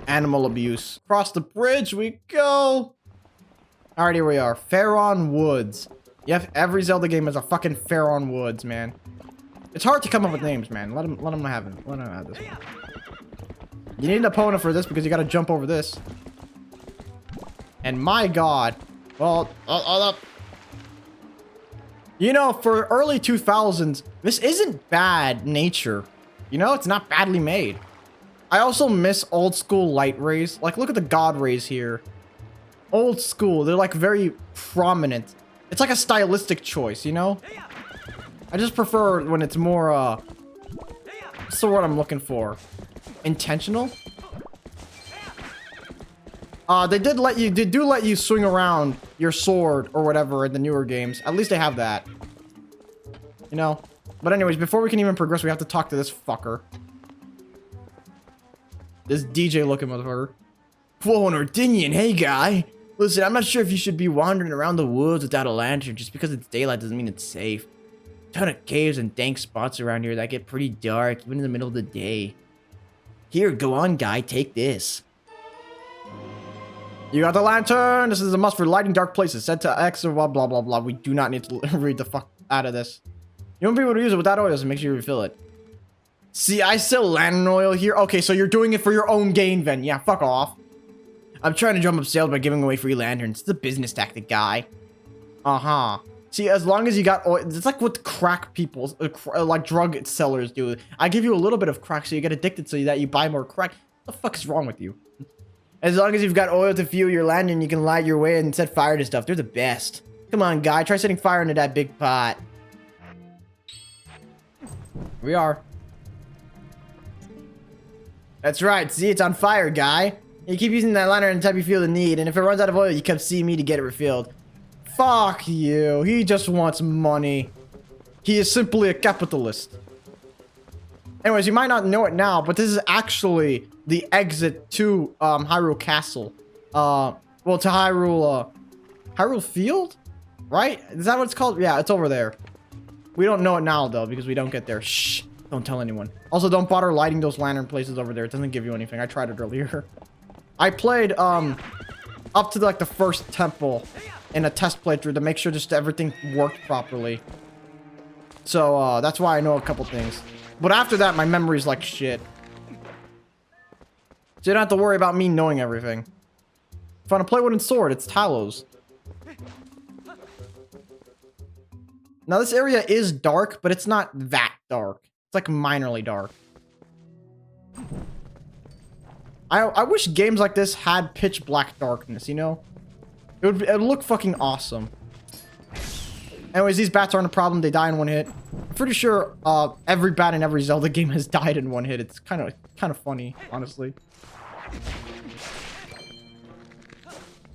Animal abuse. Across the bridge we go. Alright, here we are. Faron Woods. Yep, every Zelda game has a fucking Faron Woods, man. It's hard to come up with names, man. Let him have it. Let him have this one. You need an opponent for this because you gotta jump over this. And my god. Well, hold up. You know, for early 2000s, this isn't bad nature. You know, it's not badly made. I also miss old school light rays. Like, look at the god rays here. Old school. They're like very prominent. It's like a stylistic choice, you know? I just prefer when it's more, what's the word I'm looking for? Intentional? They do let you swing around your sword or whatever in the newer games. At least they have that. You know? But anyways, before we can even progress, we have to talk to this fucker. This DJ looking motherfucker. Whoa, an Ordinian, hey guy. Listen, I'm not sure if you should be wandering around the woods without a lantern. Just because it's daylight doesn't mean it's safe. Ton of caves and dank spots around here that get pretty dark, even in the middle of the day. Here, go on, guy, take this. You got the lantern. This is a must for lighting dark places. Set to X or blah, blah, blah, blah. We do not need to read the fuck out of this. You won't be able to use it without oil, so make sure you refill it. See, I sell lantern oil here. Okay, so you're doing it for your own gain, then. Yeah, fuck off. I'm trying to drum up sales by giving away free lanterns. It's a business tactic, guy. Uh-huh. See, as long as you got oil, it's like what crack people, like drug sellers do. I give you a little bit of crack so you get addicted so that you buy more crack. What the fuck is wrong with you? As long as you've got oil to fuel your lantern, you can light your way and set fire to stuff. They're the best. Come on, guy. Try setting fire into that big pot. We are. That's right. See, it's on fire, guy. You keep using that lantern until you feel the need, and if it runs out of oil, you come see me to get it refilled. Fuck you. He just wants money. He is simply a capitalist. Anyways, you might not know it now, but this is actually the exit to Hyrule Castle. Well, to Hyrule Field? Right? Is that what it's called? Yeah, it's over there. We don't know it now, though, because we don't get there. Shh. Don't tell anyone. Also, don't bother lighting those lantern places over there. It doesn't give you anything. I tried it earlier. I played, up to, like, the first temple in a test playthrough to make sure just everything worked properly. So, that's why I know a couple things. But after that, my memory's like shit. So you don't have to worry about me knowing everything. If I want to play wooden sword, it's Talos. Now, this area is dark, but it's not that dark. It's like minorly dark. I wish games like this had pitch black darkness, you know? It would look fucking awesome. Anyways, these bats aren't a problem. They die in one hit. I'm pretty sure every bat in every Zelda game has died in one hit. It's kind of funny, honestly.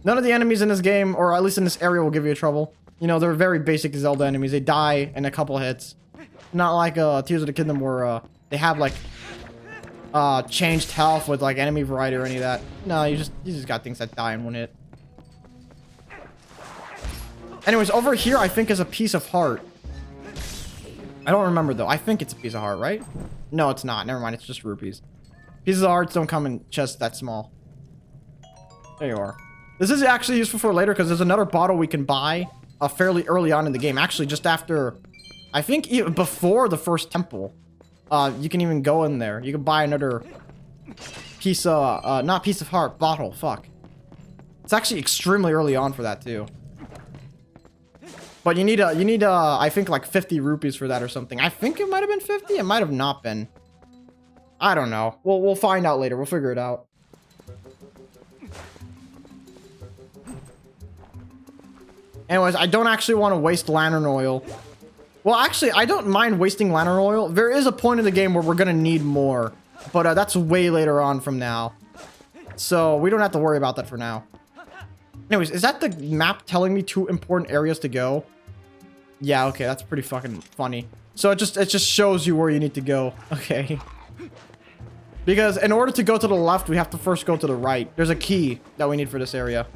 None of the enemies in this game, or at least in this area, will give you trouble. You know, they're very basic Zelda enemies. They die in a couple hits. Not like Tears of the Kingdom where they have like changed health with like enemy variety or any of that. No, you just got things that die in one hit. Anyways, over here I think is a piece of heart. I don't remember though. I think it's a piece of heart, right? No, it's not. Never mind. It's just rupees. Pieces of hearts don't come in chests that small. There you are. This is actually useful for later because there's another bottle we can buy fairly early on in the game. Actually, just after, I think even before the first temple. You can even go in there. You can buy another piece of, not piece of heart, bottle. Fuck. It's actually extremely early on for that too. But you need I think like 50 rupees for that or something. I think it might have been 50. It might have not been. I don't know. We'll find out later. We'll figure it out. Anyways, I don't actually want to waste lantern oil. Well, actually, I don't mind wasting lantern oil. There is a point in the game where we're going to need more. But that's way later on from now. So we don't have to worry about that for now. Anyways, is that the map telling me 2 important areas to go? Yeah, okay, that's pretty fucking funny. So it just shows you where you need to go. Okay. Because in order to go to the left, we have to first go to the right. There's a key that we need for this area.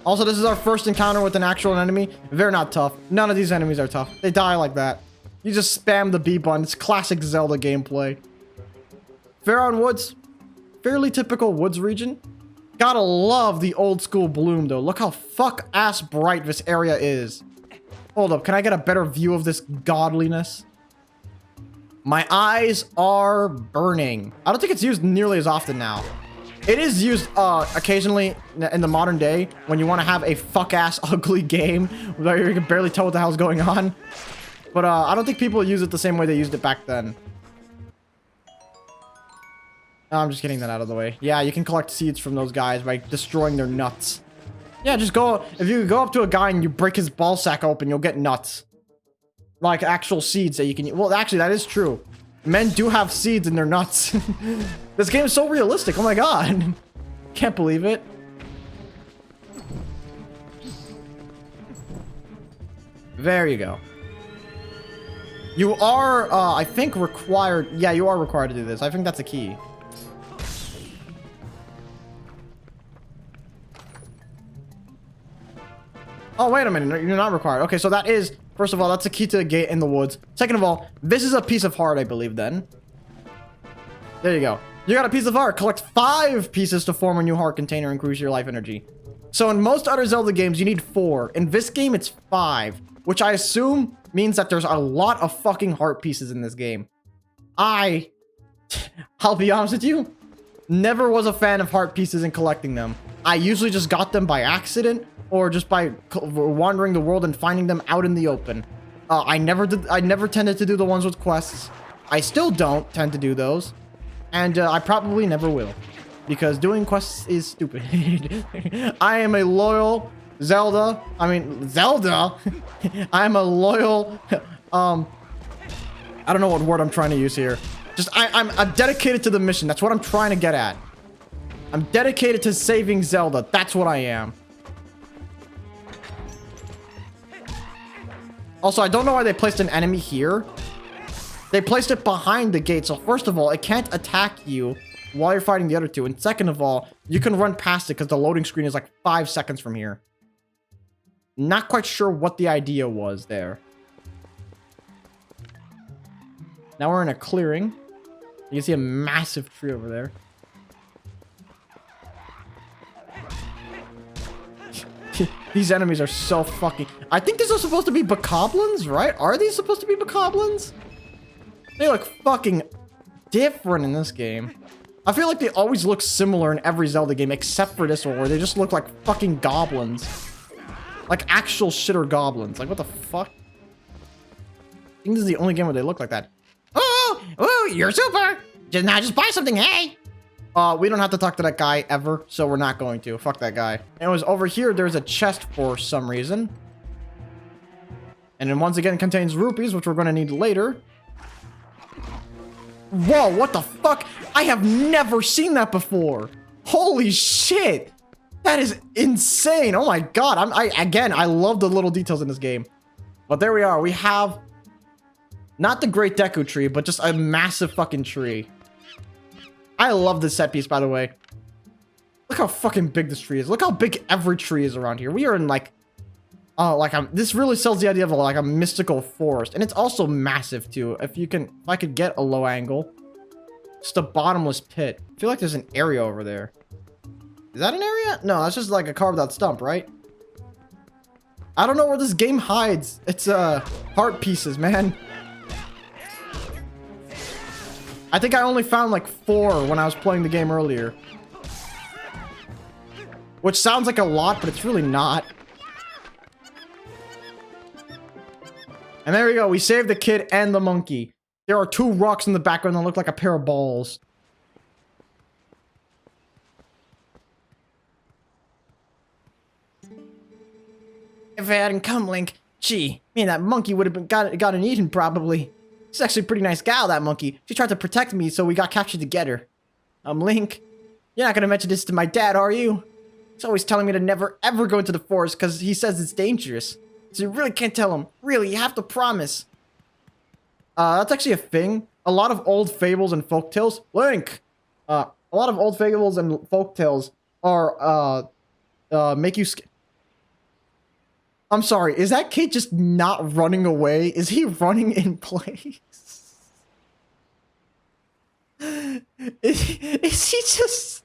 Also, this is our first encounter with an actual enemy. They're not tough. None of these enemies are tough. They die like that. You just spam the B button. It's classic Zelda gameplay. Faron Woods. Fairly typical woods region. Gotta love the old school bloom, though. Look how fuck-ass bright this area is. Hold up. Can I get a better view of this godliness? My eyes are burning. I don't think it's used nearly as often now. It is used occasionally in the modern day when you want to have a fuck-ass ugly game where you can barely tell what the hell's going on. But I don't think people use it the same way they used it back then. Oh, I'm just getting that out of the way. Yeah, you can collect seeds from those guys by destroying their nuts. Yeah, just go... If you go up to a guy and you break his ball sack open, you'll get nuts. Like actual seeds that you can... Well, actually, that is true. Men do have seeds in their nuts. This game is so realistic. Oh my god. Can't believe it. There you go. You are, I think, required... Yeah, you are required to do this. I think that's a key. Oh, wait a minute. You're not required. Okay, so that is... First of all, that's a key to the gate in the woods. Second of all, this is a piece of heart, I believe, then. There you go. You got a piece of heart. Collect 5 pieces to form a new heart container and increase your life energy. So in most other Zelda games, you need 4. In this game, it's 5. Which I assume means that there's a lot of fucking heart pieces in this game. I'll be honest with you, never was a fan of heart pieces and collecting them. I usually just got them by accident or just by wandering the world and finding them out in the open. I never tended to do the ones with quests. I still don't tend to do those. And I probably never will. Because doing quests is stupid. I am a loyal Zelda. I'm a loyal... I don't know what word I'm trying to use here. Just, I'm dedicated to the mission. That's what I'm trying to get at. I'm dedicated to saving Zelda. That's what I am. Also, I don't know why they placed an enemy here. They placed it behind the gate. So first of all, it can't attack you while you're fighting the other two. And second of all, you can run past it because the loading screen is like 5 seconds from here. Not quite sure what the idea was there. Now we're in a clearing. You can see a massive tree over there. These enemies are so fucking... I think these are supposed to be bokoblins, right? Are these supposed to be bokoblins? They look fucking different in this game. I feel like they always look similar in every Zelda game, except for this one, where they just look like fucking goblins. Like actual shitter goblins. Like, what the fuck? I think this is the only game where they look like that. Oh, you're super! Just buy something, hey! We don't have to talk to that guy ever, so we're not going to. Fuck that guy. And it was over here, there's a chest for some reason. And then once again contains rupees, which we're going to need later. Whoa, what the fuck? I have never seen that before. Holy shit. That is insane. Oh my god. I love the little details in this game. But there we are. We have not the Great Deku Tree, but just a massive fucking tree. I love this set piece, by the way. Look how fucking big this tree is. Look how big every tree is around here. We are in like... this really sells the idea of like a mystical forest. And it's also massive too. If I could get a low angle. Just a bottomless pit. I feel like there's an area over there. Is that an area? No, that's just like a carved out stump, right? I don't know where this game hides. It's heart pieces, man. I think I only found like 4 when I was playing the game earlier. Which sounds like a lot, but it's really not. And there we go. We saved the kid and the monkey. There are 2 rocks in the background that look like a pair of balls. If I hadn't come, Link, gee, me and that monkey would have gotten eaten probably. She's actually a pretty nice gal, that monkey. She tried to protect me, so we got captured together. Link, you're not gonna mention this to my dad, are you? He's always telling me to never ever go into the forest because he says it's dangerous. So you really can't tell him. Really, you have to promise. That's actually a thing. A lot of old fables and folktales. Link! A lot of old fables and folktales are, make you I'm sorry, is that kid just not running away? Is he running in place? Is he just...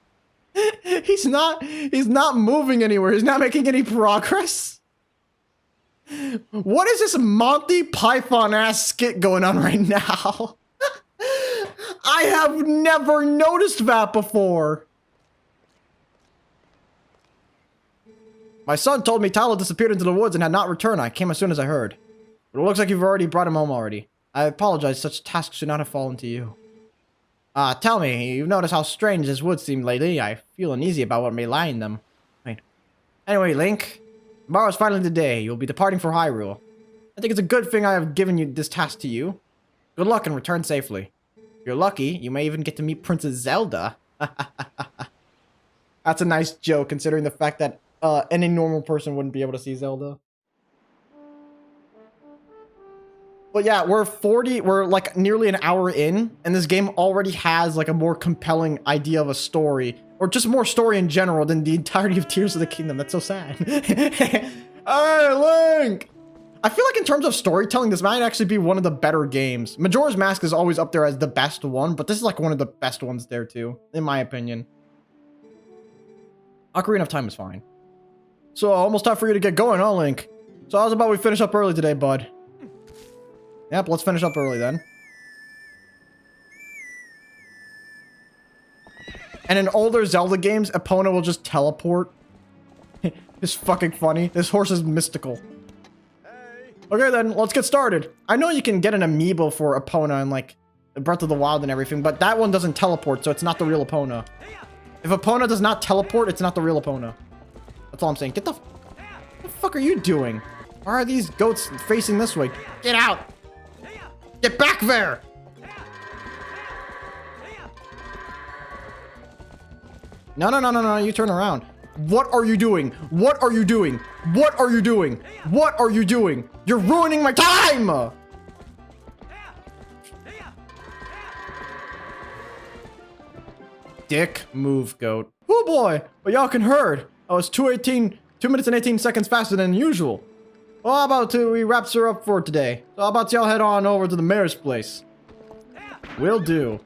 He's not moving anywhere. He's not making any progress. What is this Monty Python-ass skit going on right now? I have never noticed that before. My son told me Tyler disappeared into the woods and had not returned. I came as soon as I heard. But it looks like you've already brought him home already. I apologize, such tasks should not have fallen to you. Tell me, you've noticed how strange this wood seemed lately? I feel uneasy about what may lie in them. Wait. Anyway, Link, tomorrow's finally the day. You'll be departing for Hyrule. I think it's a good thing I have given you this task to you. Good luck and return safely. If you're lucky, you may even get to meet Princess Zelda. That's a nice joke, considering the fact that any normal person wouldn't be able to see Zelda. But yeah, we're like nearly an hour in, and this game already has like a more compelling idea of a story, or just more story in general than the entirety of Tears of the Kingdom. That's so sad. Hey, Link! I feel like in terms of storytelling, this might actually be one of the better games. Majora's Mask is always up there as the best one, but this is like one of the best ones there too, in my opinion. Ocarina of Time is fine. So, almost time for you to get going, huh, Link? So, how's about we finish up early today, bud? Yep, let's finish up early then. And in older Zelda games, Epona will just teleport. It's fucking funny. This horse is mystical. Okay then, let's get started. I know you can get an amiibo for Epona in like Breath of the Wild and everything, but that one doesn't teleport, so it's not the real Epona. If Epona does not teleport, it's not the real Epona. That's all I'm saying. What the fuck are you doing? Why are these goats facing this way? Get out! Get back there! No, you turn around. What are you doing? What are you doing? What are you doing? What are you doing? You're ruining my time! Dick move, goat. Oh boy, but y'all can herd. Oh, it's 218 2 minutes and 18 seconds faster than usual. Well, how about we wrap her up for today? So how about y'all head on over to the mayor's place? Will do.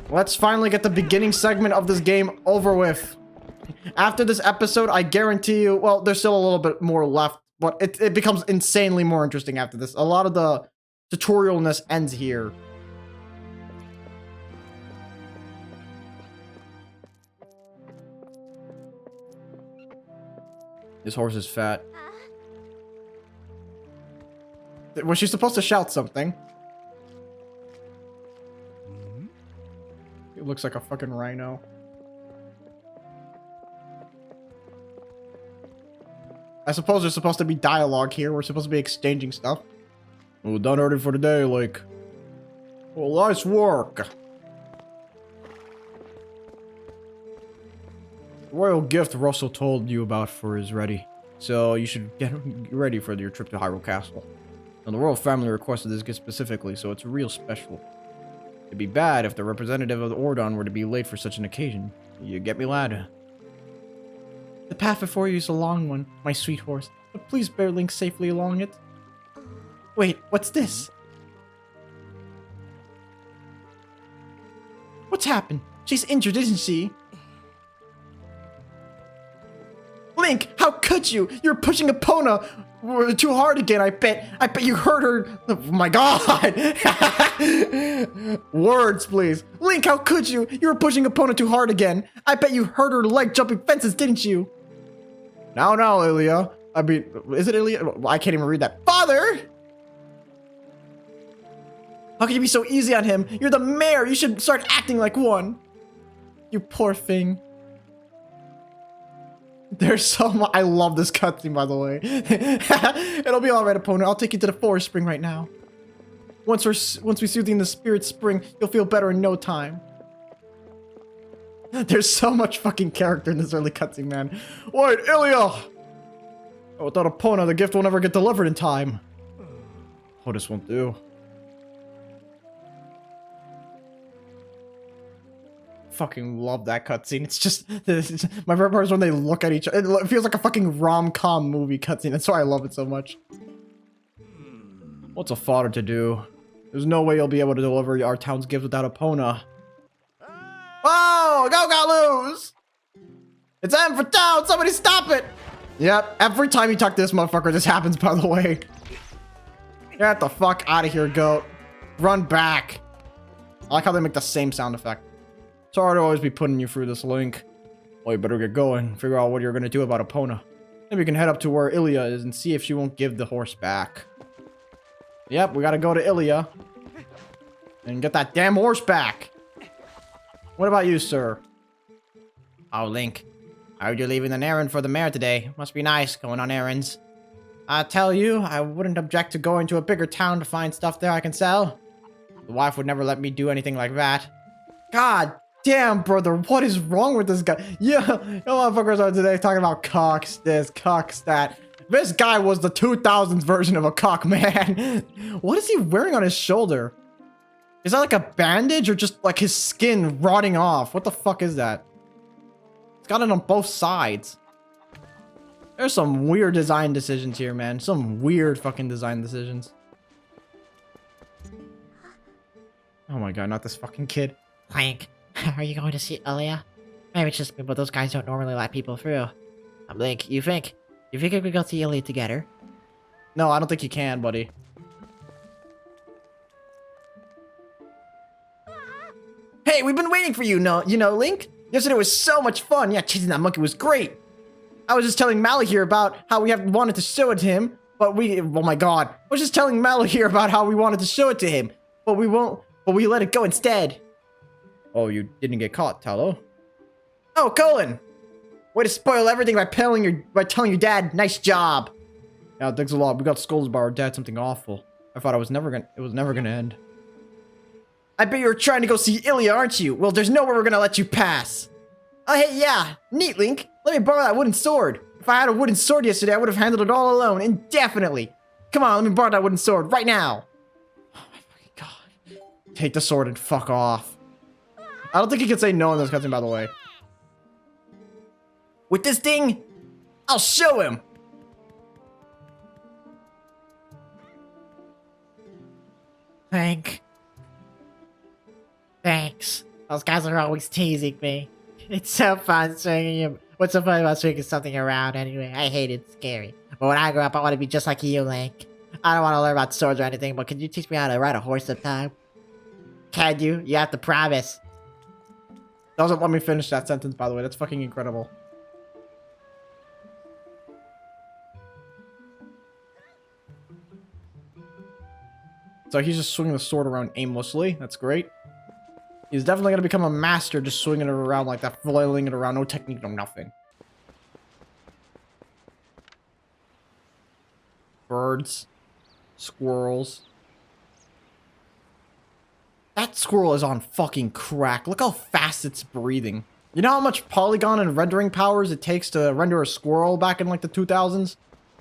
Let's finally get the beginning segment of this game over with. After this episode, I guarantee you, well, there's still a little bit more left, but it becomes insanely more interesting after this. A lot of the tutorialness ends here. This horse is fat. Was she supposed to shout something? It looks like a fucking rhino. I suppose there's supposed to be dialogue here. We're supposed to be exchanging stuff. Well, done already for the day, like. Well, nice work. The royal gift Russell told you about is ready. So you should get ready for your trip to Hyrule Castle. Now, the royal family requested this gift specifically, so it's real special. It'd be bad if the representative of the Ordon were to be late for such an occasion. You get me, lad? The path before you is a long one, my sweet horse, but please bear Link safely along it. Wait, what's this? What's happened? She's injured, isn't she? Link, how could you? You're pushing Epona too hard again, I bet. I bet you hurt her. Oh my god. Words, please. Link, how could you? You were pushing Epona too hard again. I bet you hurt her leg jumping fences, didn't you? Now, Ilya. I mean, is it Ilya? I can't even read that. Father! How can you be so easy on him? You're the mayor. You should start acting like one. You poor thing. There's so much. I love this cutscene, by the way. It'll be all right, opponent. I'll take you to the forest spring right now. Once we soothe you in the spirit spring, you'll feel better in no time. There's so much fucking character in this early cutscene, man. Wait, Ilya! Oh, without Epona, the gift will never get delivered in time. Oh, this won't do. Fucking love that cutscene. It's just my favorite part is when they look at each other. It feels like a fucking rom-com movie cutscene. That's why I love it so much. What's a father to do? There's no way you'll be able to deliver our town's gift without Epona. Oh, go Galoos! It's M for town. Somebody stop it! Yep. Every time you talk to this motherfucker, this happens. By the way, get the fuck out of here, goat. Run back. I like how they make the same sound effect. Sorry to always be putting you through this, Link. Well, you better get going. Figure out what you're gonna do about Epona. Maybe we can head up to where Ilya is and see if she won't give the horse back. Yep, we gotta go to Ilya. And get that damn horse back. What about you, sir? Oh, Link. I heard you're leaving an errand for the mayor today. Must be nice going on errands. I tell you, I wouldn't object to going to a bigger town to find stuff there I can sell. The wife would never let me do anything like that. God damn, brother, what is wrong with this guy? Yeah, you motherfuckers are today talking about cocks this, cocks that. This guy was the 2000s version of a cock, man. What is he wearing on his shoulder? Is that like a bandage or just like his skin rotting off? What the fuck is that? It's got it on both sides. There's some weird design decisions here, man. Some weird fucking design decisions. Oh my god, not this fucking kid. Link, are you going to see Ilya? Maybe it's just me, but those guys don't normally let people through. Link, you think we could go see Ilya together? No, I don't think you can, buddy. Hey, we've been waiting for you, Link. Yesterday was so much fun. Yeah, chasing that monkey was great. I was just telling Mally here about how we have wanted to show it to him, but oh my god. I was just telling Mally here about how we wanted to show it to him, but we let it go instead. Oh, you didn't get caught, Tallow. Oh, Colin. Way to spoil everything by telling your dad, nice job. Yeah, thanks a lot. We got scolded by our dad something awful. I thought it was never gonna end. I bet you're trying to go see Ilya, aren't you? Well, there's nowhere we're gonna let you pass. Oh, hey, yeah. Neat, Link. Let me borrow that wooden sword. If I had a wooden sword yesterday, I would have handled it all alone, indefinitely. Come on, let me borrow that wooden sword right now. Oh my fucking god. Take the sword and fuck off. I don't think you can say no in this cutscene, by the way. With this thing, I'll show him. Thanks. Those guys are always teasing me. It's so fun swinging you. What's so funny about swinging something around anyway? I hate it. It's scary. But when I grow up, I want to be just like you, Link. I don't want to learn about swords or anything, but can you teach me how to ride a horse sometime? Can you? You have to promise. Doesn't let me finish that sentence, by the way. That's fucking incredible. So he's just swinging the sword around aimlessly. That's great. He's definitely going to become a master just swinging it around like that, flailing it around. No technique, no nothing. Birds. Squirrels. That squirrel is on fucking crack. Look how fast it's breathing. You know how much polygon and rendering powers it takes to render a squirrel back in like the 2000s?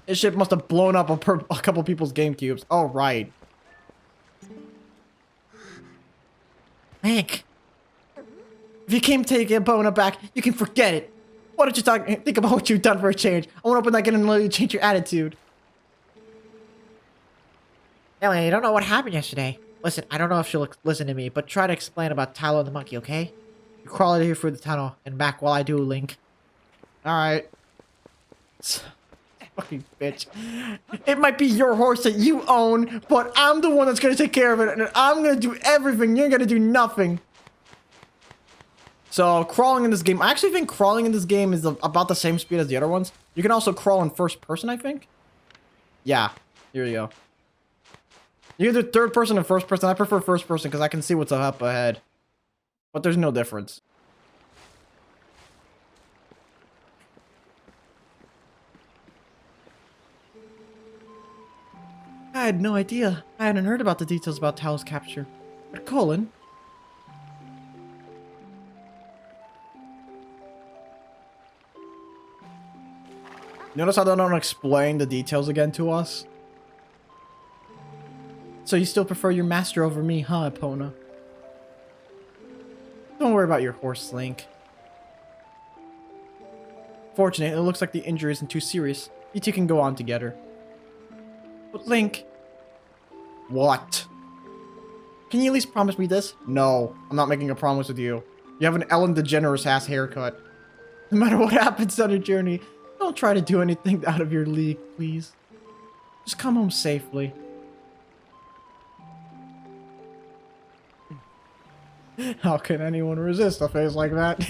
This shit must have blown up a couple people's Gamecubes. Oh, right. Link. If you came to get Epona back, you can forget it. Why don't you think about what you've done for a change? I want to open that again and let you change your attitude. Ellie, I don't know what happened yesterday. Listen, I don't know if she'll listen to me, but try to explain about Tylo and the monkey, okay? You crawl out of here through the tunnel and back while I do, Link. Alright. Fucking bitch. It might be your horse that you own, but I'm the one that's gonna take care of it, and I'm gonna do everything. You're gonna do nothing. So, crawling in this game, I actually think crawling in this game is about the same speed as the other ones. You can also crawl in first person, I think. Yeah, here you go. You can do third person and first person. I prefer first person because I can see what's up ahead. But there's no difference. I had no idea. I hadn't heard about the details about Tao's capture. But Colin... Notice how they don't explain the details again to us? So you still prefer your master over me, huh, Epona? Don't worry about your horse, Link. Fortunately, it looks like the injury isn't too serious. You two can go on together. But Link... What? Can you at least promise me this? No, I'm not making a promise with you. You have an Ellen DeGeneres-ass haircut. No matter what happens on your journey, don't try to do anything out of your league, please. Just come home safely. How can anyone resist a face like that?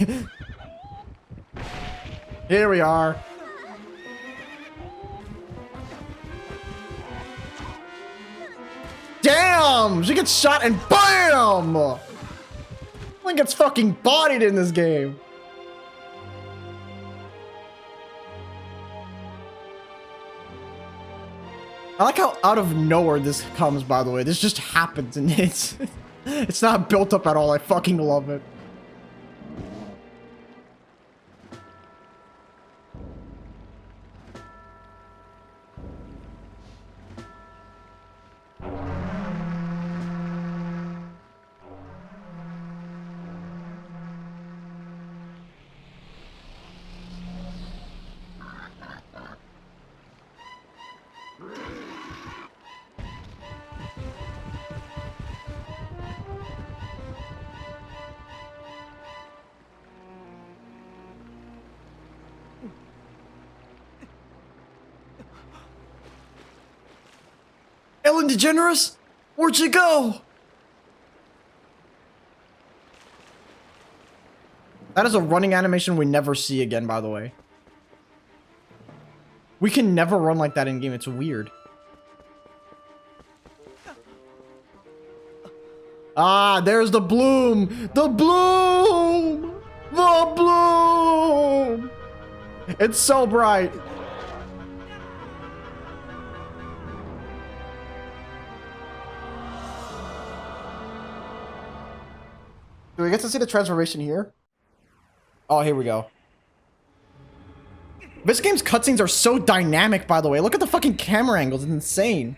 Here we are. Damn! She gets shot and BAM! Link gets fucking bodied in this game. I like how out of nowhere this comes, by the way. This just happens and it's not built up at all. I fucking love it. Ellen DeGeneres? Where'd you go? That is a running animation we never see again, by the way. We can never run like that in game. It's weird. Ah, there's the bloom! The bloom! The bloom! It's so bright. Do we get to see the transformation here? Oh, here we go. This game's cutscenes are so dynamic, by the way. Look at the fucking camera angles. It's insane.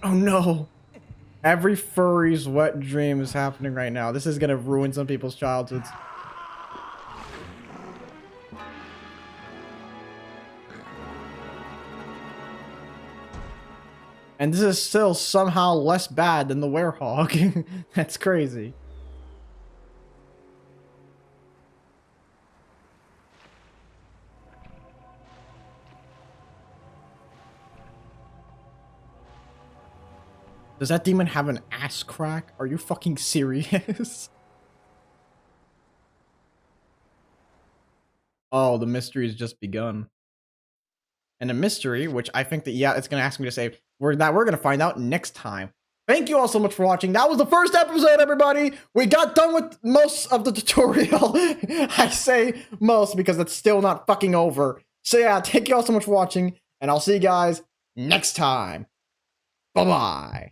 Oh no. Every furry's wet dream is happening right now. This is gonna ruin some people's childhoods. And this is still somehow less bad than the werehog. That's crazy. Does that demon have an ass crack? Are you fucking serious? Oh, the mystery has just begun. And the mystery, which I think that, yeah, it's going to ask me to save, we're going to find out next time. Thank you all so much for watching. That was the first episode, everybody. We got done with most of the tutorial. I say most because it's still not fucking over. So yeah, thank you all so much for watching, and I'll see you guys next time. Bye-bye.